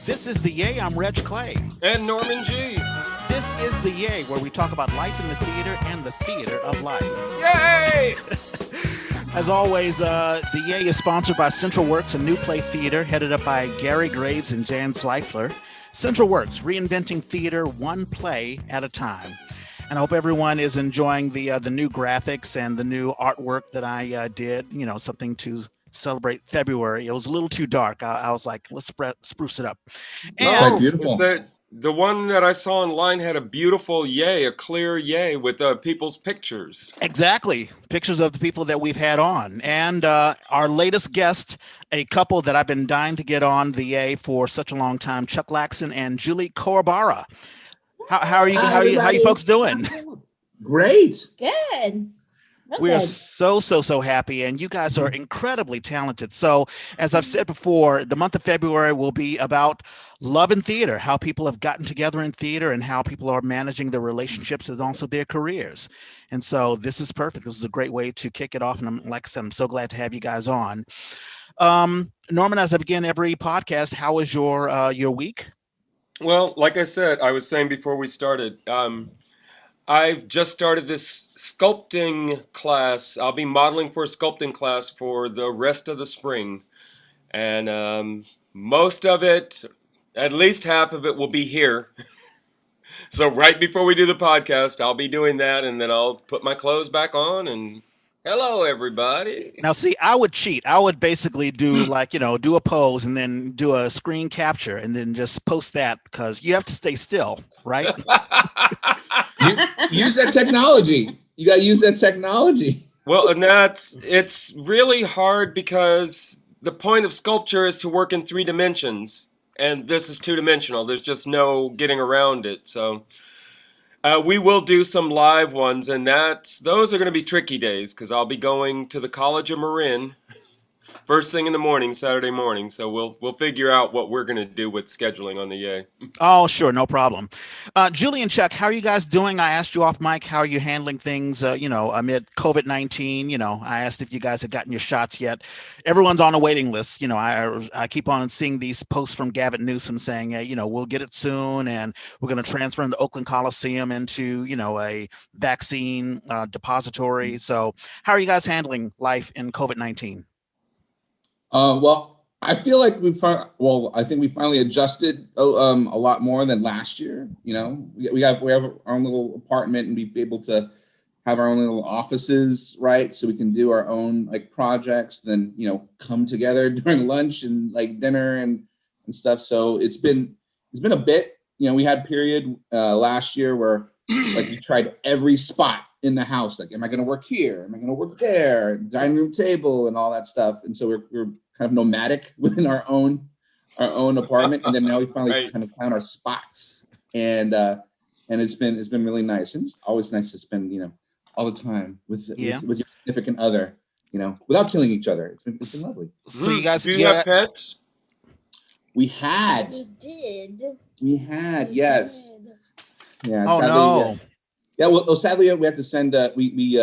This is the Yay. I'm Reg Clay. And Norman G. This is the Yay, where we talk about life in the theater and the theater of life. Yay! As always, the Yay is sponsored by Central Works, a new play theater headed up by Gary Graves and Jan Sleifler. Central Works, reinventing theater one play at a time. And I hope everyone is enjoying the new graphics and the new artwork that I did. You know, something to celebrate February. It was a little too dark. I was like, let's spruce it up. And beautiful. The one that I saw online had a beautiful yay, a clear yay with people's pictures. Exactly. Pictures of the people that we've had on. And our latest guest, a couple that I've been dying to get on the Yay for such a long time, Chuck Lacson and Julie Kuwabara. How are you folks doing? Great. Good. We are so happy, and you guys are incredibly talented. So, as I've said before, the month of February will be about love in theater, how people have gotten together in theater and how people are managing their relationships and also their careers. And so this is perfect. This is a great way to kick it off. And like I said, I'm so glad to have you guys on. Norman, as I begin every podcast, how was your week? Well, like I said, I was saying before we started, I've just started this sculpting class. I'll be modeling for a sculpting class for the rest of the spring. And most of it, at least half of it, will be here. So right before we do the podcast, I'll be doing that, and then I'll put my clothes back on and hello, everybody. Now, see, I would cheat. I would basically do do a pose and then do a screen capture and then just post that because you have to stay still, right? Use that technology. You got to use that technology. Well, and it's really hard because the point of sculpture is to work in 3 dimensions, and this is 2-dimensional. There's just no getting around it. So we will do some live ones, and those are going to be tricky days because I'll be going to the College of Marin first thing in the morning, Saturday morning. So we'll figure out what we're going to do with scheduling on the Yay. Oh, sure. No problem. Julie and Chuck, how are you guys doing? I asked you off mic, how are you handling things, amid COVID-19? I asked if you guys had gotten your shots yet. Everyone's on a waiting list. I keep on seeing these posts from Gavin Newsom saying, we'll get it soon. And we're going to transfer the Oakland Coliseum into, a vaccine depository. So how are you guys handling life in COVID-19? Well, I feel like I think we finally adjusted a lot more than last year. We have our own little apartment and be able to have our own little offices, right? So we can do our own projects, then come together during lunch and dinner and stuff. So it's been a bit. We had a period last year where we tried every spot in the house. Am I going to work here? Am I going to work there? Dining room table and all that stuff. And so we're kind of nomadic within our own apartment. And then now we finally kind of found our spots. And it's been really nice. And it's always nice to spend, all the time with your significant other, without killing each other. It's been lovely. So you guys, do you have pets? We had. We did. We had, yes. Did. Yeah. Oh, sadly, no. Yeah, well, sadly, we had to send. We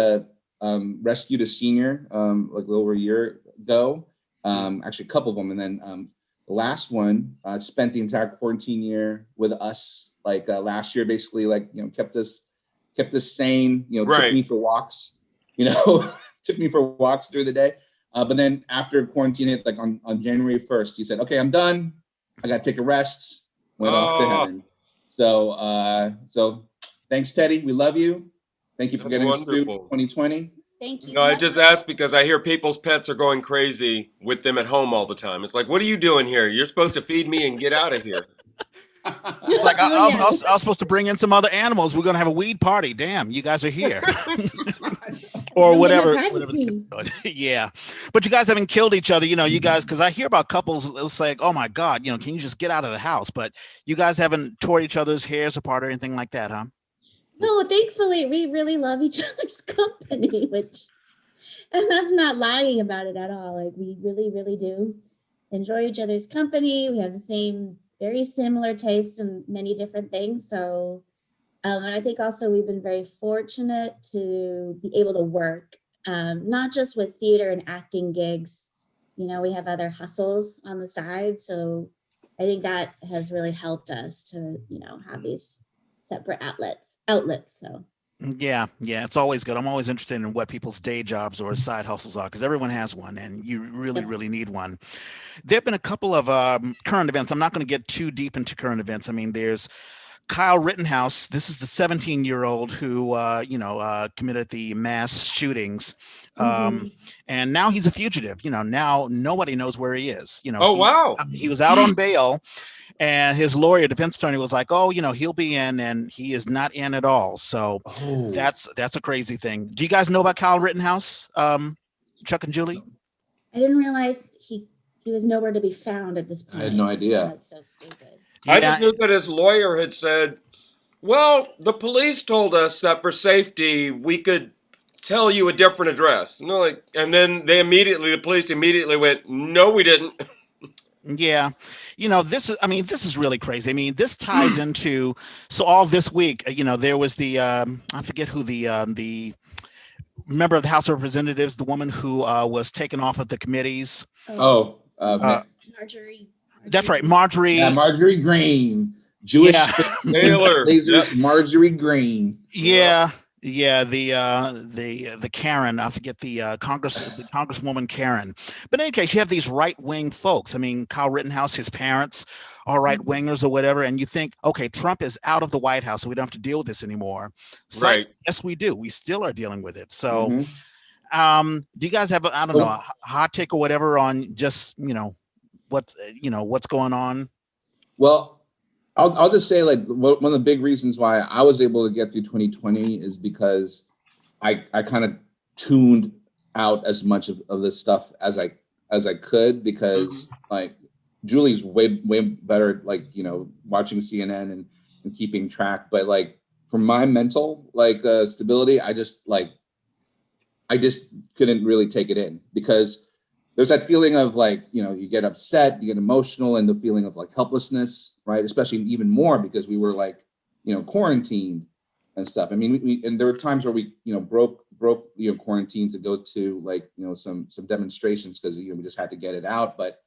rescued a senior a little over a year ago. Actually, a couple of them, and then the last one spent the entire quarantine year with us. Last year, basically, kept us sane. Took me for walks. Took me for walks through the day. But then after quarantine hit, on January 1st, he said, "Okay, I'm done. I got to take a rest." Went off to heaven. So. Thanks, Teddy. We love you. Thank you for getting us through 2020. Thank you. No, I just asked because I hear people's pets are going crazy with them at home all the time. It's like, what are you doing here? You're supposed to feed me and get out of here. It's like I was supposed to bring in some other animals. We're going to have a weed party. Damn, you guys are here. Or whatever. Yeah. But you guys haven't killed each other, you guys, because I hear about couples, it's like, oh my God, can you just get out of the house? But you guys haven't tore each other's hairs apart or anything like that, huh? No, thankfully, we really love each other's company, and that's not lying about it at all. We really, really do enjoy each other's company. We have the same, very similar tastes in many different things. So, and I think also we've been very fortunate to be able to work, not just with theater and acting gigs. We have other hustles on the side. So I think that has really helped us to, have these separate outlets. So Yeah, yeah, it's always good. I'm always interested in what people's day jobs or side hustles are because everyone has one, and you really, yep. really need one. There have been a couple of current events. I'm not going to get too deep into current events. I mean, there's Kyle Rittenhouse. This is the 17-year-old who, committed the mass shootings, Mhm. and now he's a fugitive. Now nobody knows where he is. Oh, wow. He was out on bail, and his lawyer, defense attorney, was like, "Oh, he'll be in," and he is not in at all. So Oh, that's a crazy thing. Do you guys know about Kyle Rittenhouse, Chuck and Julie? I didn't realize he was nowhere to be found at this I point. had no idea. That's so stupid. I just Yeah, knew that his lawyer had said, well, the police told us that for safety, we could tell you a different address. And then the police immediately went, no, we didn't. yeah. This is really crazy. I mean, this ties into, so all this week, there was the I forget who the member of the House of Representatives, the woman who was taken off of the committees. Oh, Marjorie. That's right, Marjorie. yeah, Marjorie Green, Jewish Yeah. Taylor. lasers, Yep. Marjorie Green. Yeah, yeah, the Karen, I forget the Congresswoman Karen. But in any case, you have these right-wing folks. I mean, Kyle Rittenhouse, his parents are right-wingers or whatever, and you think, okay, Trump is out of the White House, so we don't have to deal with this anymore. Right. Yes, we do. We still are dealing with it. So, Mhm. do you guys have I don't know, a hot take or whatever on just what's going on? Well, I'll just say, like, one of the big reasons why I was able to get through 2020 is because I kind of tuned out as much of this stuff as I could, because like Julie's way better, like, watching CNN and keeping track. But like for my mental stability, I just couldn't really take it in, because there's that feeling of like, you get upset, you get emotional, and the feeling of like helplessness, right? Especially even more because we were like, quarantined and stuff. I mean, and there were times where we, broke, quarantine to go to like, some demonstrations because, we just had to get it out. But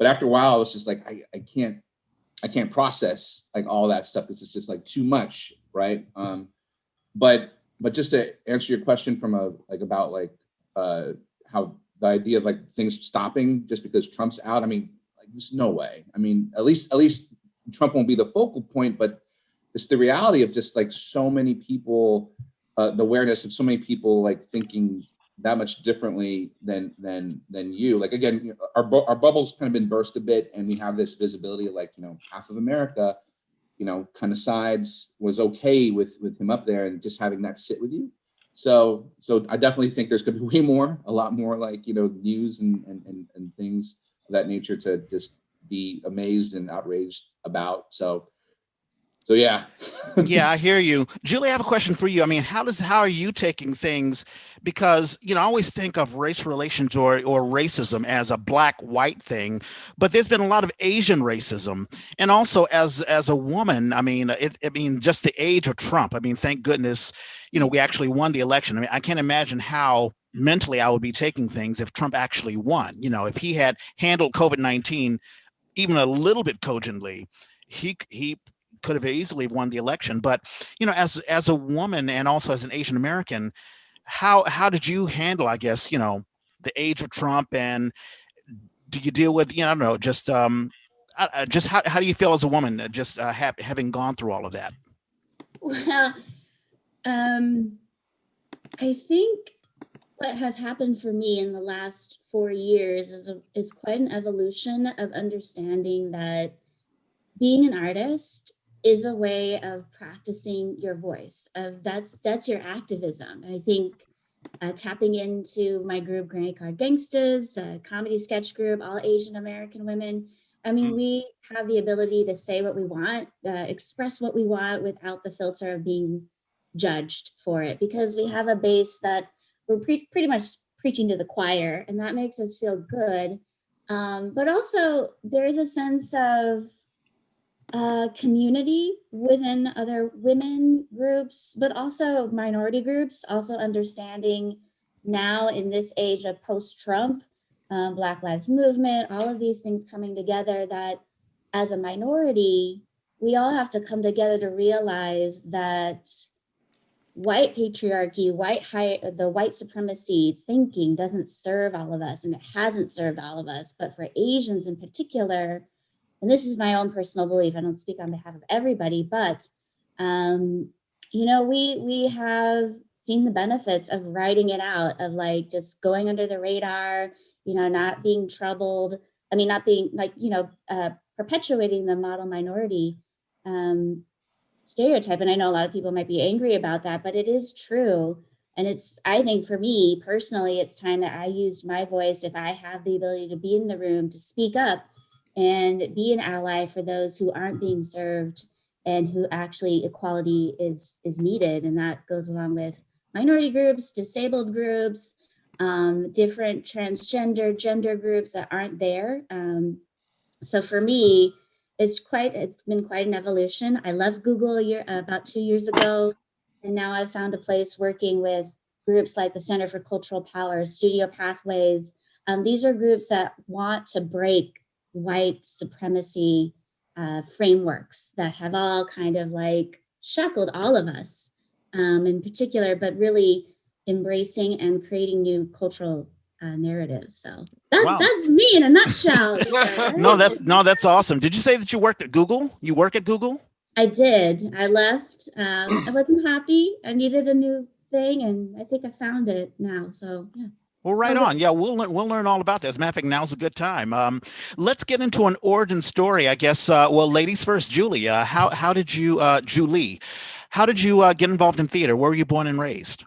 after a while, I was just like, I can't process like all that stuff. This is just like too much, right? But just to answer your question from about how the idea of like things stopping just because Trump's out, I mean, like, there's no way. I mean, at least Trump won't be the focal point, but it's the reality of just like so many people, the awareness of so many people like thinking that much differently than you. Like, again, our bubble's kind of been burst a bit, and we have this visibility of like, half of America, kind of sides was okay with him up there, and just having that sit with you. So I definitely think there's going to be a lot more like, news and things of that nature to just be amazed and outraged about. So yeah. Yeah, I hear you. Julie, I have a question for you. I mean, how are you taking things? Because, I always think of race relations or racism as a black white thing, but there's been a lot of Asian racism. And also as a woman, I mean, just the age of Trump. I mean, thank goodness, we actually won the election. I mean, I can't imagine how mentally I would be taking things if Trump actually won. If he had handled COVID-19 even a little bit cogently, he could have easily won the election. But as a woman and also as an Asian American, how did you handle, I guess, the age of Trump, and do you deal with, I don't know, just just how do you feel as a woman, just having gone through all of that? Well, I think what has happened for me in the last 4 years is quite an evolution of understanding that being an artist is a way of practicing your voice. That's your activism. I think tapping into my group, Granny Card Gangsters, a comedy sketch group, all Asian American women. I mean, we have the ability to say what we want, express what we want without the filter of being judged for it, because we have a base that we're pretty much preaching to the choir, and that makes us feel good. But also, there's a sense of community within other women groups, but also minority groups, also understanding now in this age of post-Trump, Black Lives Movement, all of these things coming together, that as a minority, we all have to come together to realize that white patriarchy, the white supremacy thinking doesn't serve all of us, and it hasn't served all of us. But for Asians in particular, and this is my own personal belief, I don't speak on behalf of everybody, but we have seen the benefits of writing it out, of like just going under the radar, not being troubled. I mean, not being like, perpetuating the model minority stereotype. And I know a lot of people might be angry about that, but it is true. And I think for me personally, it's time that I used my voice, if I have the ability to be in the room, to speak up and be an ally for those who aren't being served and who actually equality is needed. And that goes along with minority groups, disabled groups, different transgender gender groups that aren't there. So for me, it's been quite an evolution. I left Google about 2 years ago, and now I've found a place working with groups like the Center for Cultural Power, Studio Pathways. These are groups that want to break white supremacy frameworks that have all kind of like shackled all of us in particular, but really embracing and creating new cultural narratives. So Wow. that's me in a nutshell. No, that's awesome. Did you say that you worked at Google? You work at Google? I did. I left. I wasn't happy. I needed a new thing, and I think I found it now. So yeah. Well, right on. Yeah, we'll learn all about that. As a matter of fact, now's a good time. Let's get into an origin story, I guess. Well, ladies first, Julie. How did you, Julie? How did you get involved in theater? Where were you born and raised?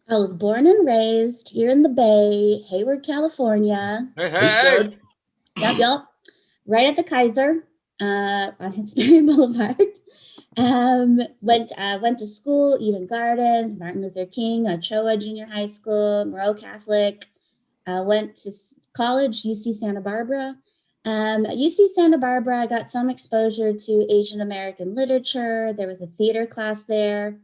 I was born and raised here in the Bay, Hayward, California. Hey. Yep. Right at the Kaiser on Hesperia Boulevard. Went to school, Eden Gardens, Martin Luther King, Ochoa Junior High School, Moreau Catholic. Went to college, UC Santa Barbara. UC Santa Barbara, I got some exposure to Asian American literature. There was a theater class there.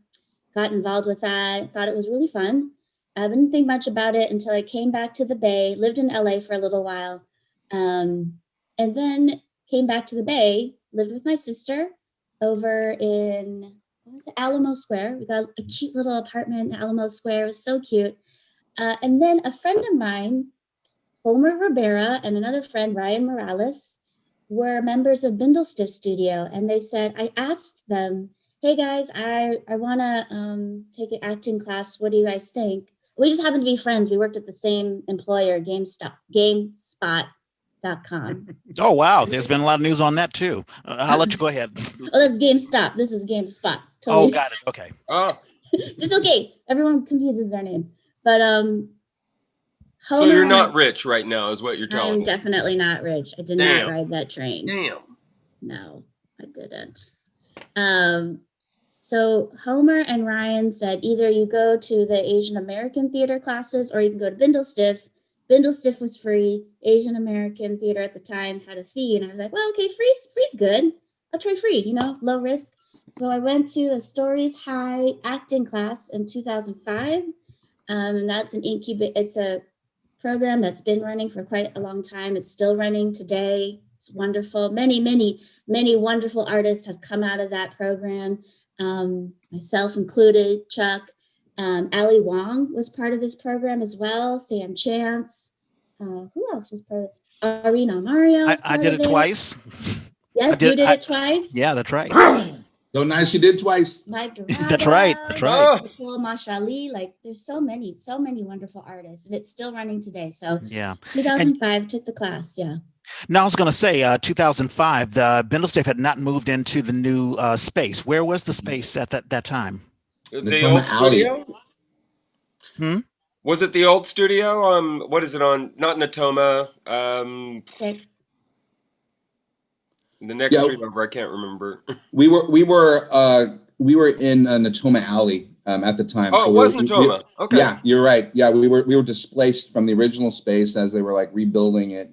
Got involved with that, thought it was really fun. I didn't think much about it until I came back to the Bay, lived in LA for a little while, and then came back to the Bay, lived with my sister over in, Alamo Square. We got a cute little apartment in Alamo Square. It was so cute. And then a friend of mine, Homer Rivera, and another friend, Ryan Morales, were members of Bindlestiff Studio. And they said, I asked them, hey guys, I want to take an acting class. What do you guys think? We just happened to be friends. We worked at the same employer, GameSpot.com. Oh, wow. There's been a lot of news on that too. I'll let you go ahead. Oh, that's GameStop. This is GameSpot. Totally. Oh, got it. Okay. Oh. It's okay. Everyone confuses their name. But so you're not rich right now is what you're telling me. I'm definitely not rich. I did not ride that train. Damn. No, I didn't. So Homer and Ryan said, either you go to the Asian American theater classes or you can go to Bindlestiff. Bindlestiff was free. Asian American theater at the time had a fee. And I was like, well, okay, free's good. I'll try free, low risk. So I went to a Stories High acting class in 2005. And that's it's a program that's been running for quite a long time. It's still running today. It's wonderful. Many, many, many wonderful artists have come out of that program. Myself included, Chuck. Ali Wong was part of this program as well. Sam Chance. Who else was part of it? Arena Mario. I did it twice. Yes, you did it twice? Yeah, that's right. So nice you did twice. Mike Dorado, That's right. Nicole Mashali. Like there's so many wonderful artists, and it's still running today. So yeah. 2005 took the class. Yeah. Now I was going to say 2005, the Bindlestiff had not moved into the new space. Where was the space at that time? The old studio? Was it the old studio? What is it on? Not Natoma. Six. The next street over, I can't remember. We were in Natoma Alley at the time. Oh, so it was Natoma. Okay. Yeah, you're right. Yeah, we were displaced from the original space as they were like rebuilding it.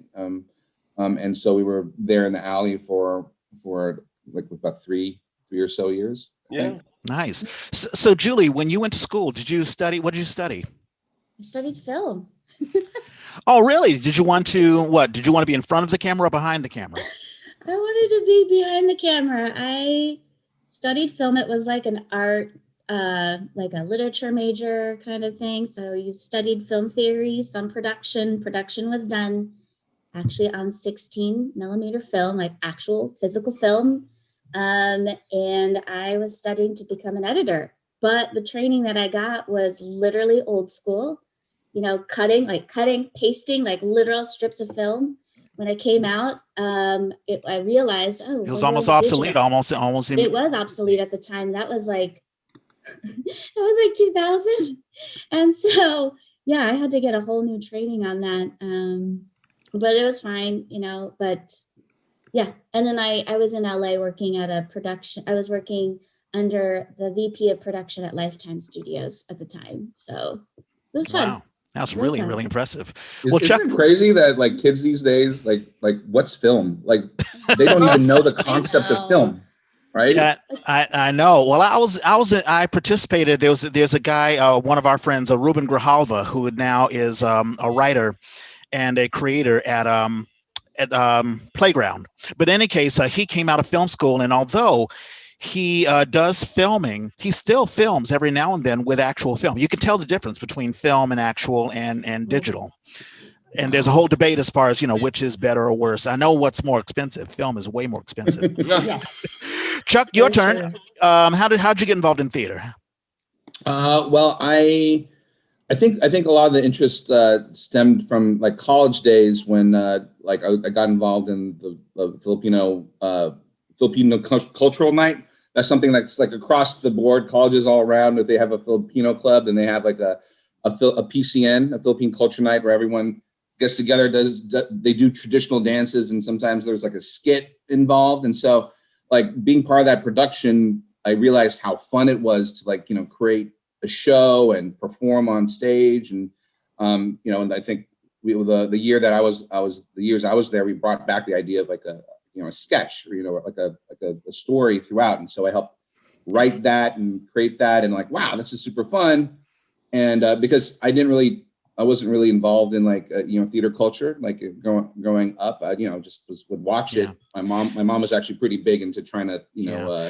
And so we were there in the alley for like about three or so years. Yeah. Nice. So Julie, when you went to school, what did you study? I studied film. Oh, really? Did you want to be in front of the camera or behind the camera? I wanted wanted to be behind the camera. I studied film. It was like an art, like a literature major kind of thing. So you studied film theory, some production. Production was done actually on 16 millimeter film, like actual physical film. And I was studying to become an editor. But the training that I got was literally old school, cutting, pasting, like literal strips of film. When I came out, I realized, oh, It was we're almost going obsolete, digital. almost. It was obsolete at the time. That was like 2000. And so, yeah, I had to get a whole new training on that. But it was fine, but yeah. And then I was in LA working at a production. I was working under the VP of production at Lifetime Studios at the time. So it was fun. Wow. That's really, really impressive. Isn't it crazy that like kids these days, like what's film? Like they don't even know the concept of film, right? Yeah, I know. Well, I participated. There's a guy, one of our friends, Ruben Grijalva, who now is a writer and a creator at Playground. But in any case, he came out of film school, and although he does filming, he still films every now and then with actual film. You can tell the difference between film and actual and digital. And there's a whole debate as far as, which is better or worse. I know what's more expensive. Film is way more expensive. Yes. Chuck, your For turn. sure. How'd you get involved in theater? Well, I think a lot of the interest stemmed from like college days when like I got involved in the Filipino cultural night. That's something that's like across the board, colleges all around. If they have a Filipino club, then they have like a PCN, a Philippine Culture Night, where everyone gets together, they do traditional dances, and sometimes there's like a skit involved. And so, like being part of that production, I realized how fun it was to like create a show and perform on stage. And and I think the year that I was the years I was there, we brought back the idea of like a sketch or like a story throughout. And so I helped write that and create that, and like, wow, this is super fun. And because I wasn't really involved in like theater culture, like growing up, I would watch it. My mom was actually pretty big into trying to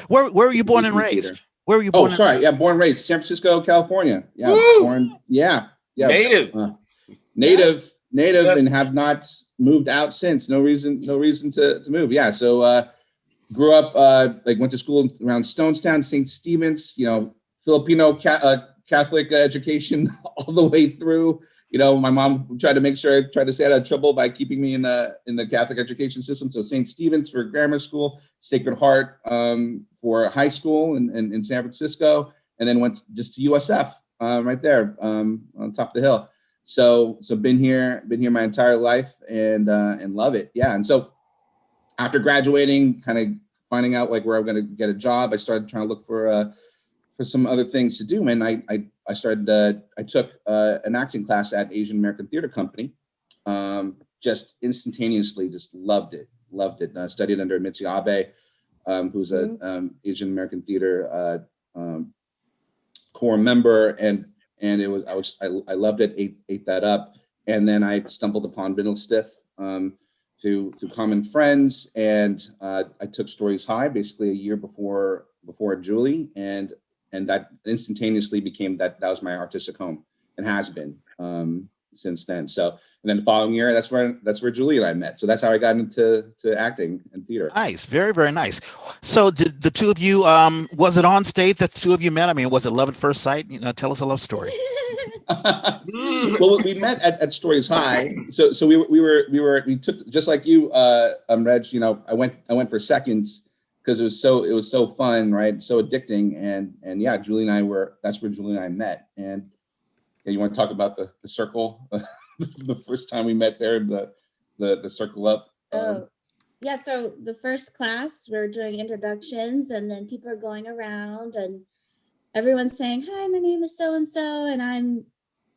where were you born and raised? Theater. Where were you born? Oh, sorry, yeah, born and raised San Francisco, California. Yeah, Woo! native, Yes. and have not moved out since. No reason to move. Yeah, so grew up like went to school around Stonestown, St. Stephen's. Filipino Catholic education all the way through. My mom tried to make sure I tried to stay out of trouble by keeping me in the Catholic education system. So St. Stephen's for grammar school, Sacred Heart for high school in San Francisco, and then went just to USF right there on top of the hill. So been here my entire life and love it. Yeah. And so after graduating, kind of finding out like where I'm going to get a job, I started trying to look for some other things to do. And I took an acting class at Asian American Theater Company. Just instantaneously, just loved it. I studied under Mitzi Abe, who's an Asian American Theater core member, and I loved it. Ate that up, and then I stumbled upon Bindlestiff through common friends, and I took Stories High basically a year before Julie, and that instantaneously became that was my artistic home and has been since then. So, and then the following year, that's where Julie and I met. So that's how I got into acting and theater. Nice, very, very nice. So did the two of you, was it on stage that the two of you met? I mean, was it love at first sight? Tell us a love story. Well, we met at Stories High. So we took, just like you, Reg, I went for seconds because it was so fun, right? So addicting. And yeah, Julie and I that's where Julie and I met. And yeah, you want to talk about the circle, the first time we met there, the circle up. Yeah. So the first class, we're doing introductions, and then people are going around and everyone's saying, hi, my name is so-and-so, and I'm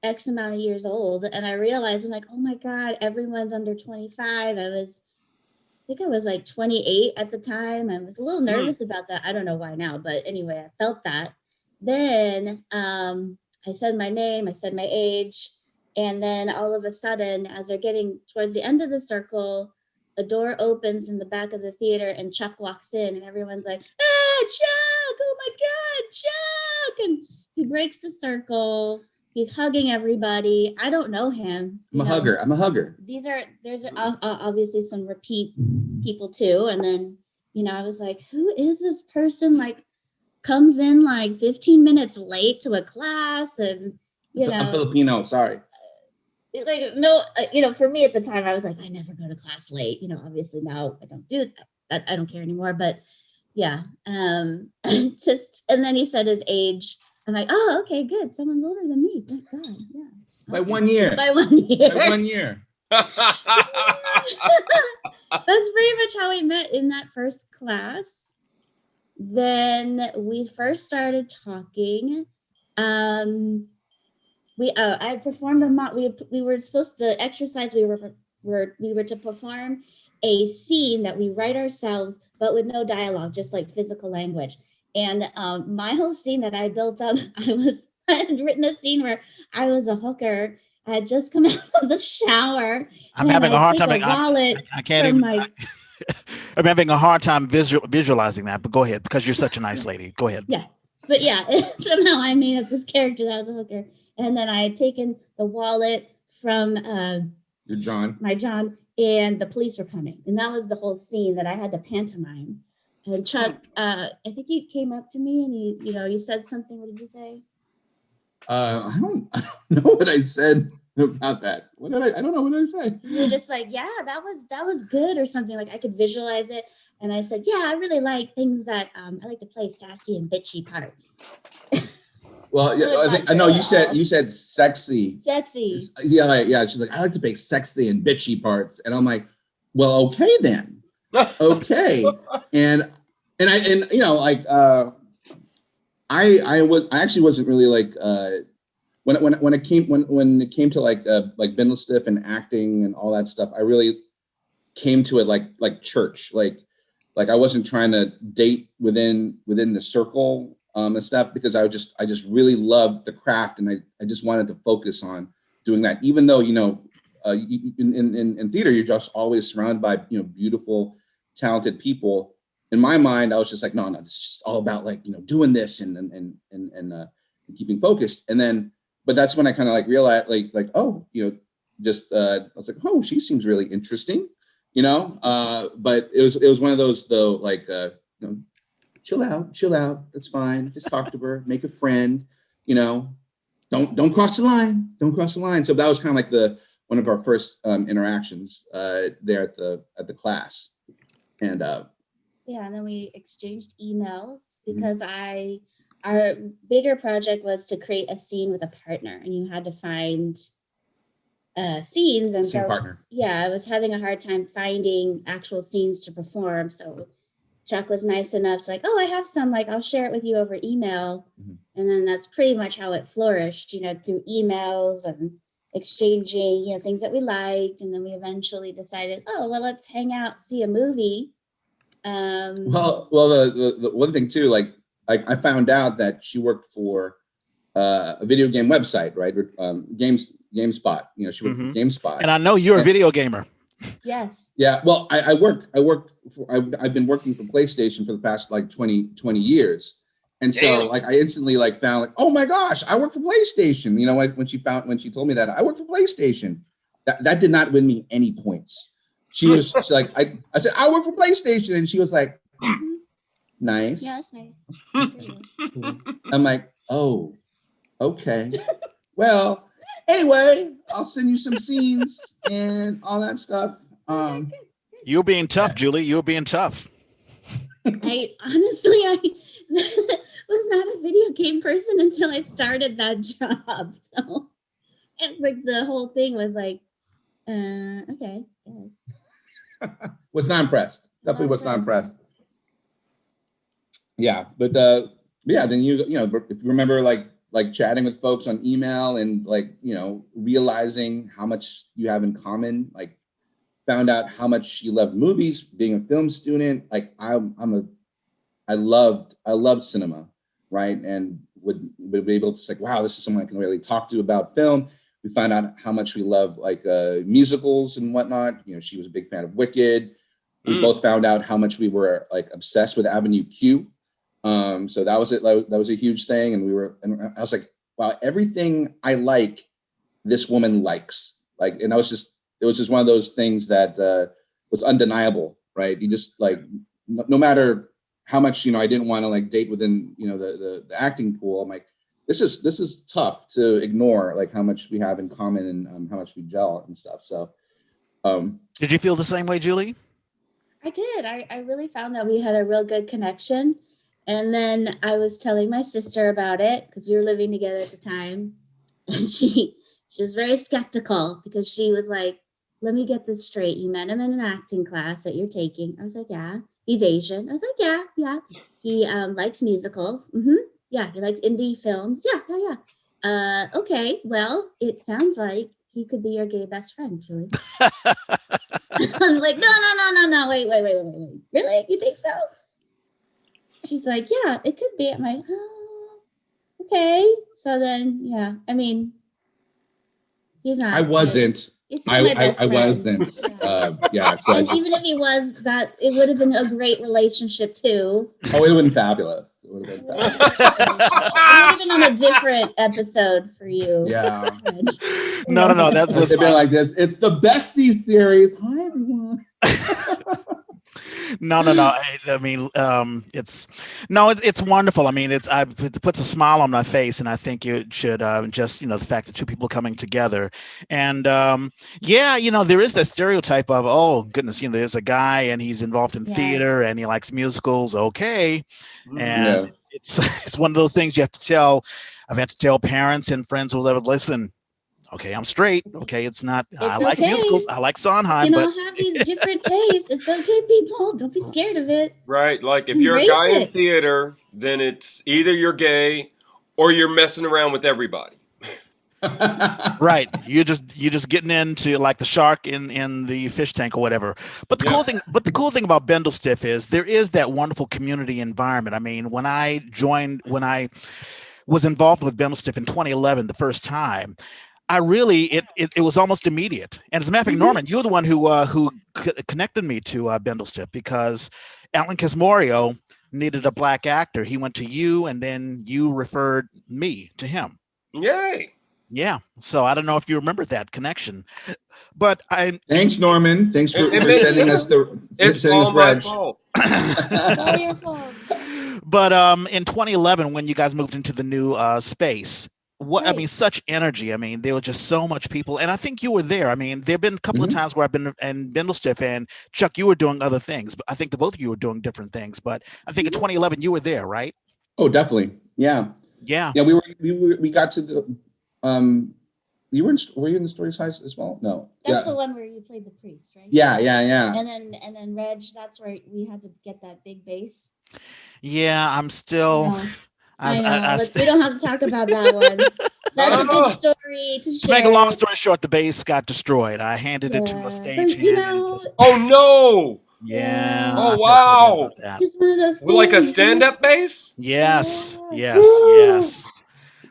X amount of years old. And I realized, I'm like, oh my God, everyone's under 25. I think I was like 28 at the time. I was a little nervous about that. I don't know why now, but anyway, I felt that. Then I said my name, I said my age. And then all of a sudden, as they're getting towards the end of the circle, a door opens in the back of the theater and Chuck walks in and everyone's like, ah, Chuck, oh my God, Chuck. And he breaks the circle. He's hugging everybody. I don't know him. I'm a hugger. I'm a hugger. There's obviously some repeat people too. And then, I was like, who is this person? Like, comes in like 15 minutes late to a class and, I'm Filipino, sorry. Like, no, for me at the time, I was like, I never go to class late. Obviously now I don't do that. I don't care anymore. But yeah, and then he said his age. I'm like, oh, okay, good. Someone's older than me. Thank God. Yeah. By 1 year. By 1 year. By 1 year. That's pretty much how we met in that first class. Then we first started talking. I performed we were supposed the exercise we were to perform a scene that we write ourselves, but with no dialogue, just like physical language. And my whole scene that I built up, I had written a scene where I was a hooker. I had just come out of the shower. I'm having a hard time. I can't even. I'm having a hard time visualizing that. But go ahead, because you're such a nice lady. Go ahead. Yeah, but yeah, somehow I made up this character that I was a hooker, and then I had taken the wallet from my John, and the police were coming, and that was the whole scene that I had to pantomime. And Chuck, I think he came up to me and he said something. What did you say? I don't know what I said about that. I don't know what I said. You're just like, yeah, that was good or something. Like I could visualize it. And I said, yeah, I really like things that I like to play sassy and bitchy parts. Well, yeah, I know you said sexy. Sexy. Yeah. She's like, I like to play sexy and bitchy parts. And I'm like, well, okay then. Okay. and I actually wasn't really like when it came to like Bindlestiff and acting and all that stuff, I really came to it like church, like I wasn't trying to date within the circle and stuff, because I just really loved the craft, and I just wanted to focus on doing that, even though in theater you're just always surrounded by beautiful, talented people. In my mind, I was just like, no, this is just all about like doing this and keeping focused. And then, but that's when I kind of like realized like oh I was like, oh, she seems really interesting, but it was one of those though, like chill out, that's fine, just talk to her, make a friend, don't cross the line, So that was kind of like one of our first interactions there at the class. And and then we exchanged emails because our bigger project was to create a scene with a partner, and you had to find scenes. And scene partner. Yeah, I was having a hard time finding actual scenes to perform. So Chuck was nice enough to like, oh, I have some, like, I'll share it with you over email. Mm-hmm. And then that's pretty much how it flourished, through emails and exchanging, things that we liked. And then we eventually decided, oh, well, let's hang out, see a movie. Well, the one thing too, like I found out that she worked for a video game website, right? GameSpot. She worked for GameSpot. And I know you're a video gamer. Yes. Yeah. Well, I've been working for PlayStation for the past like 20 years. And so like I instantly like found like, oh my gosh, I work for PlayStation. When she told me that I work for PlayStation, that did not win me any points. She's like, I said, I work for PlayStation. And she was like, nice. Yeah, that's nice. I'm like, oh, okay. Well, anyway, I'll send you some scenes and all that stuff. You're being tough, Julie. You're being tough. I was not a video game person until I started that job. So, and like the whole thing was like, okay. Yeah. Was not impressed. Definitely was not impressed. Yeah, but yeah, then if you remember like chatting with folks on email and like realizing how much you have in common, like found out how much you love movies, being a film student. Like I loved cinema, right? And would be able to say, wow, this is someone I can really talk to about film. We found out how much we love like musicals and whatnot. You know, she was a big fan of Wicked. We both found out how much we were like obsessed with Avenue Q. So that was it. That was a huge thing. And I was like, wow, everything I like, this woman likes. Like, and it was just one of those things that was undeniable, right? You just like, no matter how much, I didn't want to like date within, the acting pool. I'm like, this is tough to ignore, like how much we have in common and how much we gel and stuff. So, did you feel the same way, Julie? I did. I really found that we had a real good connection. And then I was telling my sister about it because we were living together at the time. And she was very skeptical because she was like, let me get this straight. You met him in an acting class that you're taking. I was like, yeah. He's Asian. I was like, yeah. He likes musicals. Mm-hmm. Yeah, he likes indie films. Yeah. Okay, well, it sounds like he could be your gay best friend, Julie. I was like, no. Wait. Really? You think so? She's like, yeah, it could be. I'm like, oh, okay. So then, yeah, I mean, he's not. I wasn't. He's still my best I friend. wasn't. Yeah. So and even if he was, that it would have been a great relationship too. Oh, it would have been fabulous. It would have been on a different episode for you. Yeah. No. That was been like this. It's the bestie series. Hi, everyone. No. I mean, it's wonderful. I mean, it puts a smile on my face, and I think you should just the fact that two people coming together, and there is that stereotype of, oh goodness, there's a guy and he's involved in theater and he likes musicals, okay, and it's one of those things you have to tell. I've had to tell parents and friends who ever listen. Okay, I'm straight. Okay, it's not. I like musicals. I like Sondheim. You have these different tastes. It's okay, people. Don't be scared of it. Right. Like if you're a guy in theater, then it's either you're gay or you're messing around with everybody. Right. You're just getting into like the shark in the fish tank or whatever. But the cool thing about Bindlestiff is there is that wonderful community environment. I mean, when I was involved with Bindlestiff in 2011 the first time, it was almost immediate. And as a matter of fact, Norman, you're the one who connected me to Bindlestiff because Alan Casmorio needed a black actor. He went to you, and then you referred me to him. Yay! Yeah. So I don't know if you remember that connection, but thanks, Norman. Thanks for sending us the. It's all my fault. All your fault. But in 2011, when you guys moved into the new space. I mean, such energy. I mean, there were just so much people. And I think you were there. I mean, there have been a couple of times where I've been in Bindlestiff, and Chuck, you were doing other things. But I think the both of you were doing different things. But I think in 2011, you were there, right? Oh, definitely. Yeah. Yeah. Yeah, we got to the were you in the story size as well? No. That's the one where you played the priest, right? Yeah. And then Reg, that's where we had to get that big bass. Yeah, I'm still. No. I know, but we don't have to talk about that one. That's a good story to share. To make a long story short, the bass got destroyed. I handed it to a stagehand. Oh no! Yeah. Oh wow! Just one of those things. Like a stand-up bass? Yes. Yes.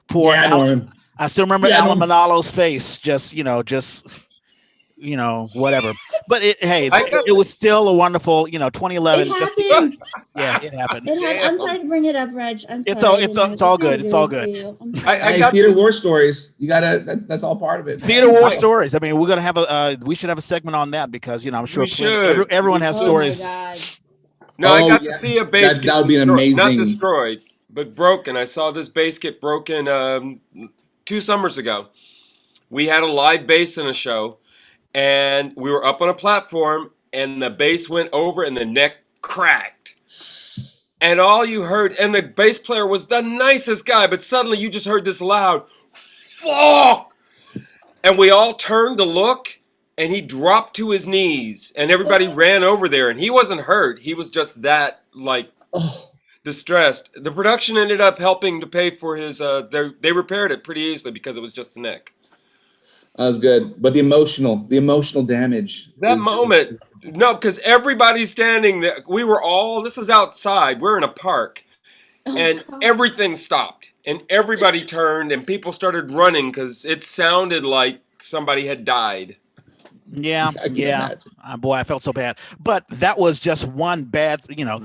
Poor Alan. I still remember Alan Manalo's face. Just whatever. But it was still a wonderful, 2011. It happened. It happened. I'm sorry to bring it up, Reg. I'm sorry. It's all good. It's all good. I got theater war stories. You gotta. That's all part of it. Theater war stories. I mean, we're gonna have we should have a segment on that because I'm sure everyone has stories. No, I got to see a bass. That would be an amazing. Not destroyed, but broken. I saw this bass get broken 2 summers ago. We had a live bass in a show. And we were up on a platform, and the bass went over, and the neck cracked. And all you heard, and the bass player was the nicest guy, but suddenly you just heard this loud, fuck! And we all turned to look, and he dropped to his knees, and everybody ran over there, and he wasn't hurt. He was just that, distressed. The production ended up helping to pay for his, they repaired it pretty easily because it was just the neck. That was good, but the emotional damage. That moment, no, because everybody's standing there. This is outside. We're in a park, and everything stopped. and everybody turned, and people started running because it sounded like somebody had died. Yeah, I can yeah. imagine. Boy, I felt so bad. But that was just one bad,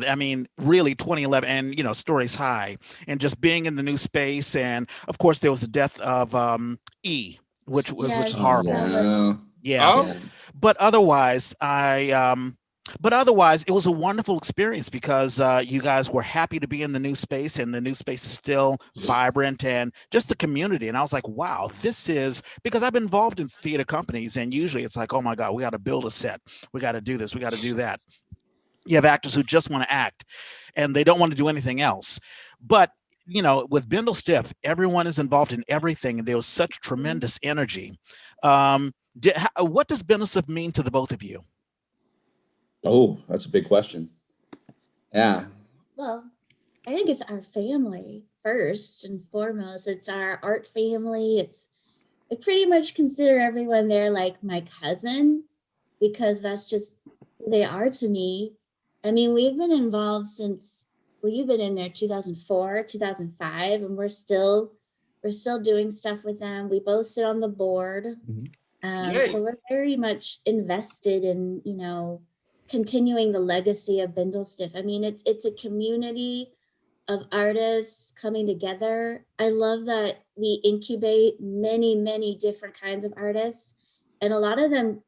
I mean, really 2011 and, stories high and just being in the new space. And of course, there was the death of which is Oh Yes, horrible. that was. yeah, Yeah. Oh, yeah. But otherwise, but otherwise, it was a wonderful experience because you guys were happy to be in the new space, and the new space is still vibrant, and just the community. And I was like, wow, this is because I've been involved in theater companies, and usually it's like, oh my God, we got to build a set, we got to do this, we got to do that. You have actors who just want to act, and they don't want to do anything else. But with Bindlestiff, everyone is involved in everything, and there was such tremendous energy. What does Bindlestiff mean to the both of you? Oh, that's a big question. Yeah. Well, I think it's our family first and foremost. It's our art family. I pretty much consider everyone there like my cousin because that's just who they are to me. I mean, we've been involved since well, you've been in there 2004, 2005, and we're still doing stuff with them. We both sit on the board. Mhm. So yay. we're very much invested in, continuing the legacy of Bindlestiff. I mean, it's a community of artists coming together. I love that we incubate many, many different kinds of artists, and a lot of them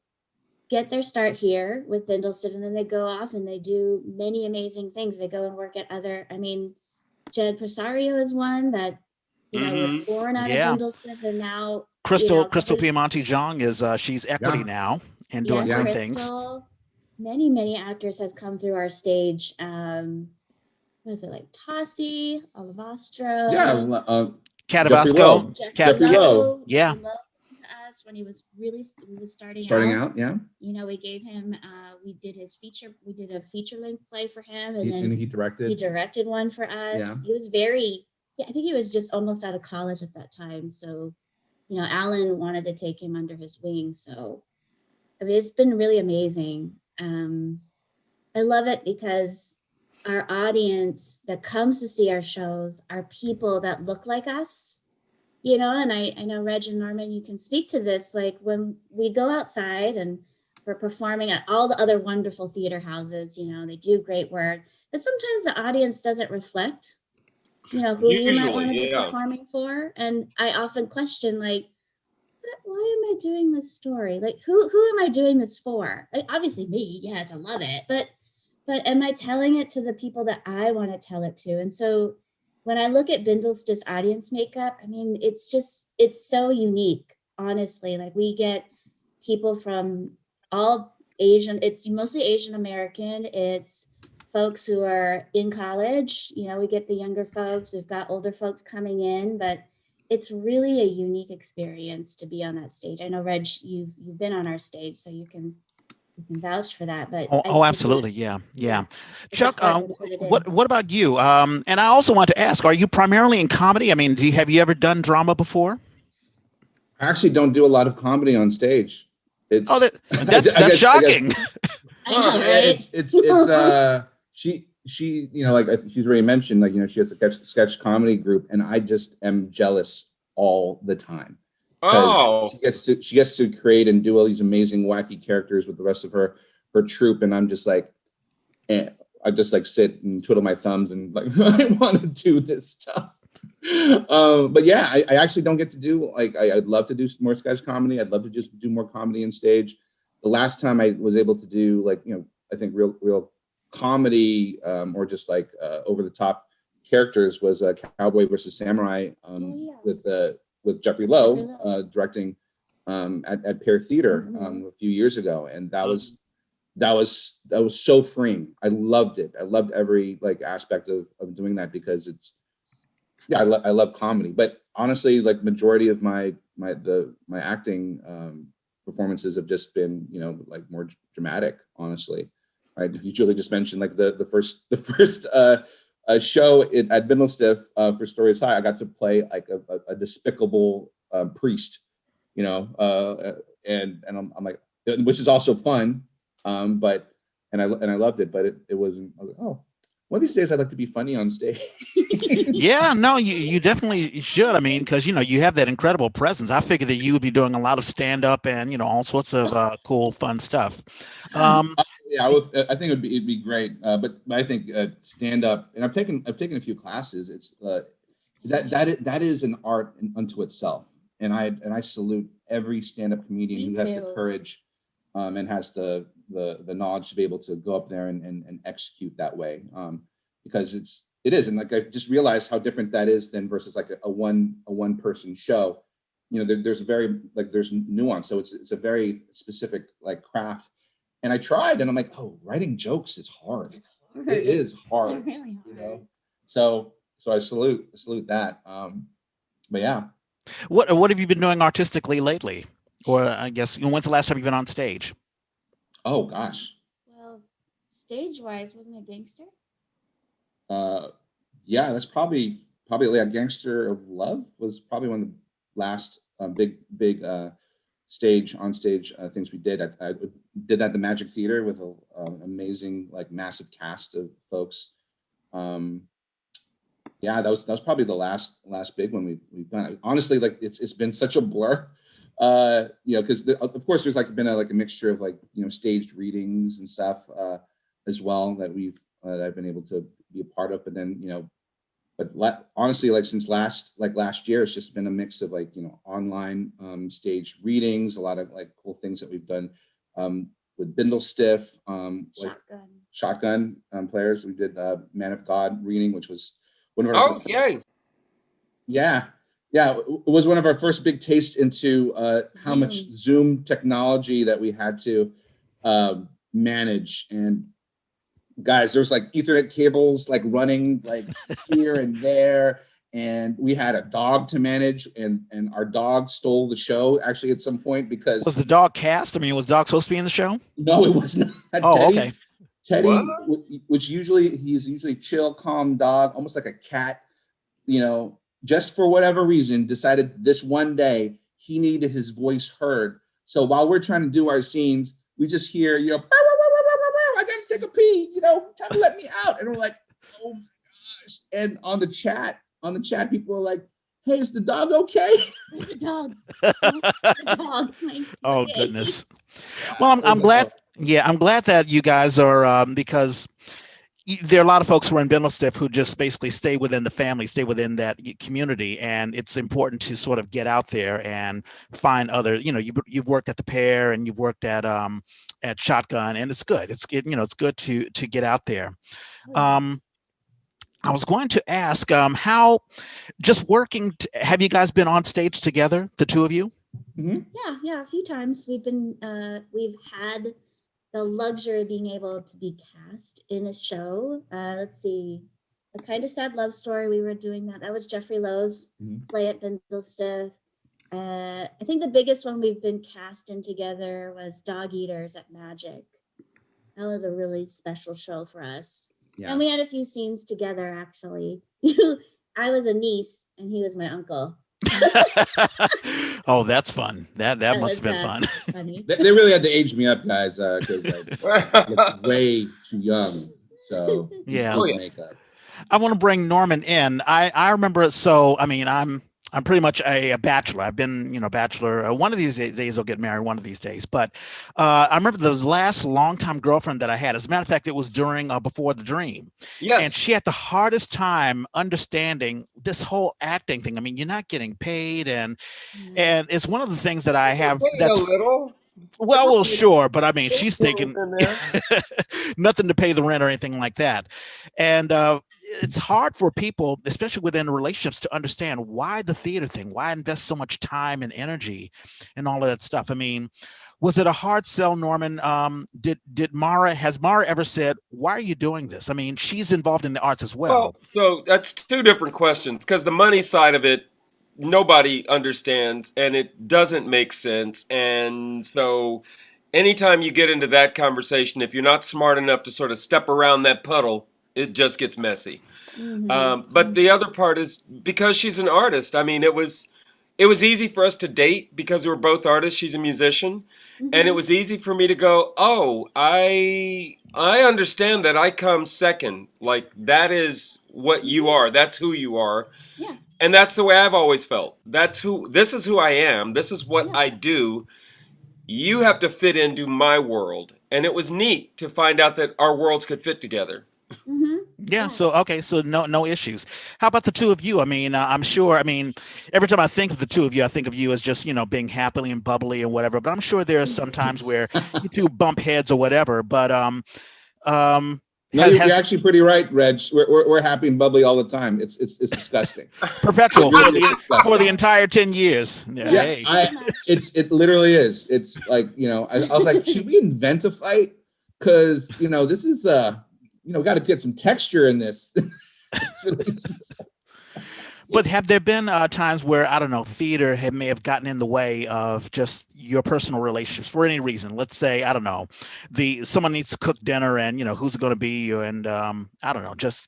get their start here with Bindlestiff, and then they go off and they do many amazing things. They go and work at other. I mean, Jed Presario is one that was Mm-hmm. born out of Yeah, Bindlestiff, and now Crystal covers. Piemonte Jong is she's equity Yeah. now and doing Yes, great Yeah. things. Crystal. Many, many actors have come through our stage. What is it like Tossie, Yeah. Olivastro, Jeffrey Catabasco, Lowe. Jeffrey Jeffrey yeah, Lowe Lowe. yeah. Jeffrey Lowe came to us when he was starting starting out. out. Yeah. We gave him we did a feature length play for him, and And then he he directed. directed one for Yeah. us. He was very yeah, I think he was just almost out of college at that time. So, Alan wanted to take him under his wing. So I mean it's been really amazing. I love it because our audience that comes to see our shows are people that look like us, and I know Reg and Norman, you can speak to this. Like when we go outside and we're performing at all the other wonderful theater houses, they do great work, but sometimes the audience doesn't reflect, who you might want to Usually, be yeah. performing for. And I often question, like, why am I doing this story? Like, who am I doing this for? Like, obviously me, yes, I love it, but am I telling it to the people that I want to tell it to? And so when I look at Bindlestiff's audience makeup, I mean, it's so unique, honestly. Like we get people from all Asian, it's mostly Asian American. It's folks who are in college. We get the younger folks, we've got older folks coming in, but it's really a unique experience to be on that stage. I know Reg, you've been on our stage, so you can vouch for that. But Oh, I oh, think absolutely. Yeah, yeah, yeah. the Chuck, department's what it is. what about you? And I also want to ask, are you primarily in comedy? I mean, have you ever done drama before? I actually don't do a lot of comedy on stage. Oh, It's that that's I that's guess shocking. I know, Huh. right? it's she like I think she's already mentioned, like she has a sketch comedy group, and I just am jealous all the time because Oh, she gets to create and do all these amazing wacky characters with the rest of her troupe, and I'm just like, I just like sit and twiddle my thumbs and like I want to do this stuff. But yeah, I actually don't get to do like I'd love to do more sketch comedy. I'd love to just do more comedy on stage. The last time I was able to do like I think real comedy or just like over the top characters was Cowboy versus Samurai Yeah. with Jeffrey Jeffrey Lowe Lowe. directing at Pear Theater a few years ago, and that was so freeing. I loved it. I loved every like aspect of doing that because it's I love comedy, but honestly, like majority of my acting performances have just been like more dramatic. Honestly, right? You Julie just mentioned like the first show at Bindlestiff for Stories High. I got to play like a despicable priest, and I'm like, which is also fun, but and I loved it, but it wasn't. I was like, oh, of these days I'd like to be funny on stage. Yeah, no, you definitely should. I mean, because you have that incredible presence. I figured that you would be doing a lot of stand up and all sorts of cool, fun stuff. Um, Yeah, I think it'd be great. But I think stand up, and I've taken a few classes. It's that is an art unto itself, and I salute every stand up comedian Me who has the too. courage, and has the knowledge to be able to go up there and execute that way. Because it is, and like I just realized how different that is than versus like a one person show. There's a very there's nuance, so it's a very specific like craft. And I tried, and I'm like, oh, writing jokes is hard. It's hard. It is hard, It's really hard. So I salute that. But yeah. what have you been doing artistically lately? Or I guess when's the last time you've been on stage? Oh gosh. Well, stage-wise, wasn't it Gangster? Yeah, that's probably like Gangster of Love was probably one of the last big on stage things we did. I did that at the Magic Theater with an amazing massive cast of folks. Yeah, that was probably the last big one we've done. Honestly, it's been such a blur. Because of course there's been a mixture of staged readings and stuff as well that that I've been able to be a part of. But then honestly, since last year, it's just been a mix of online staged readings, a lot of cool things that we've done with Bindlestiff, shotgun players. We did Man of God reading, which was one of our yay! Yeah, it was one of our first big tastes into how much Zoom technology that we had to manage. And guys, there's Ethernet cables running here and there, and we had a dog to manage, and our dog stole the show actually at some point because Was the dog cast? I mean, was the dog supposed to be in the show? No, it was not. Oh, okay. Teddy, which he's usually chill, calm dog, almost like a cat, just for whatever reason, decided this one day he needed his voice heard. So while we're trying to do our scenes, we just hear, "Bow, bow, bow, bow, bow, bow, I gotta take a pee, time to let me out." And we're like, oh my gosh. And on the chat, people were like, "Hey, is the dog okay?" Where's the dog? The dog. Oh goodness. Well, I'm glad. Yeah, I'm glad that you guys are because there are a lot of folks who are in Bindlestiff who just basically stay within the family, stay within that community, and it's important to sort of get out there and find other. You've worked at the Pair and you've worked at Shotgun, and it's good. It's good to get out there. I was going to ask how just working. Have you guys been on stage together, the two of you? Mm-hmm. Yeah, a few times we've had the luxury of being able to be cast in a show. Let's see, A Kind of Sad Love Story. We were doing that. That was Jeffrey Lowe's play at Bindlestiff. I think the biggest one we've been cast in together was Dog Eaters at Magic. That was a really special show for us. Yeah. And we had a few scenes together, actually. I was a niece and he was my uncle. Oh, that's fun. That must have been fun. Funny. They really had to age me up, guys, because I look way too young. So yeah. Makeup. I want to bring Norman in. I remember. So I mean, I'm pretty much a bachelor. I've been, bachelor. One of these days I'll get married. One of these days. But I remember the last longtime girlfriend that I had. As a matter of fact, it was during Before the Dream. Yes. And she had the hardest time understanding this whole acting thing. I mean, you're not getting paid, and it's one of the things that I have. That's a little. Well, sure, but I mean, she's thinking nothing to pay the rent or anything like that, and it's hard for people, especially within relationships, to understand why the theater thing, why invest so much time and energy and all of that stuff. I mean, was it a hard sell, Norman? Has Mara ever said, why are you doing this? I mean, she's involved in the arts as well. Well, so that's two different questions, because the money side of it, nobody understands and it doesn't make sense. And so anytime you get into that conversation, if you're not smart enough to sort of step around that puddle, it just gets messy. But the other part is because she's an artist. I mean, it was easy for us to date because we were both artists. She's a musician. And it was easy for me to go, oh, I understand that I come second. Like that is what you are. That's who you are. Yeah. And that's the way I've always felt. This is who I am. This is what Yeah. I do. You have to fit into my world. And it was neat to find out that our worlds could fit together. Yeah. So okay. So no issues. How about the two of you? I mean, I'm sure. I mean, every time I think of the two of you, I think of you as just being happily and bubbly and whatever. But I'm sure there are some times where you two bump heads or whatever. But No, you're actually pretty right, Reg. We're happy and bubbly all the time. It's disgusting. Perpetual It really is for the disgusting. entire 10 years. Yeah. Yeah, Hey. it literally is. It's like, I was like, should we invent a fight? Because this is we got to get some texture in this. It's really, But have there been times where, I don't know, theater may have gotten in the way of just your personal relationships for any reason? Let's say, I don't know, someone needs to cook dinner and, who's it going to be? And I don't know, just,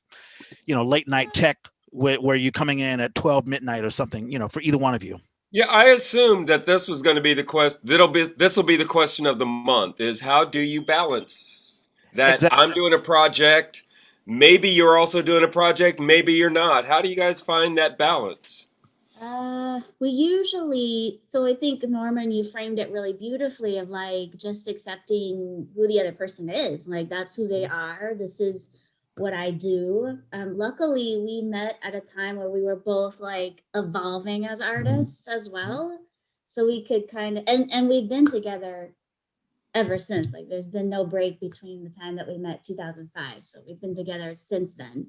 late night tech where you're coming in at 12 midnight or something, for either one of you. Yeah, I assumed that this was going to be the question. This will be the question of the month: is how do you balance that? Exactly. I'm doing a project. Maybe you're also doing a project. Maybe you're not. How do you guys find that balance? We usually, so I think Norman, you framed it really beautifully of like just accepting who the other person is. Like that's who they are. This is what I do. Luckily, we met at a time where we were both like evolving as artists as well. So we could kind of, and we've been together ever since. Like there's been no break between the time that we met 2005. So we've been together since then.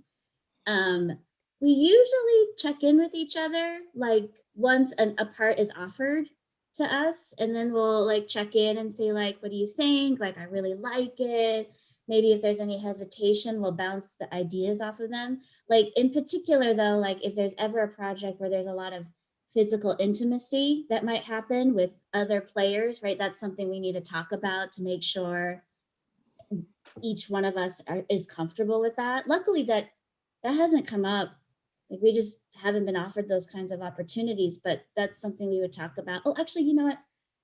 We usually check in with each other like once a part is offered to us, and then we'll like check in and say like, what do you think? Like, I really like it. Maybe if there's any hesitation, we'll bounce the ideas off of them. Like in particular though, like if there's ever a project where there's a lot of physical intimacy that might happen with other players, right? That's something we need to talk about to make sure each one of us is comfortable with that. Luckily that hasn't come up. Like we just haven't been offered those kinds of opportunities, but that's something we would talk about. Oh, actually, you know what?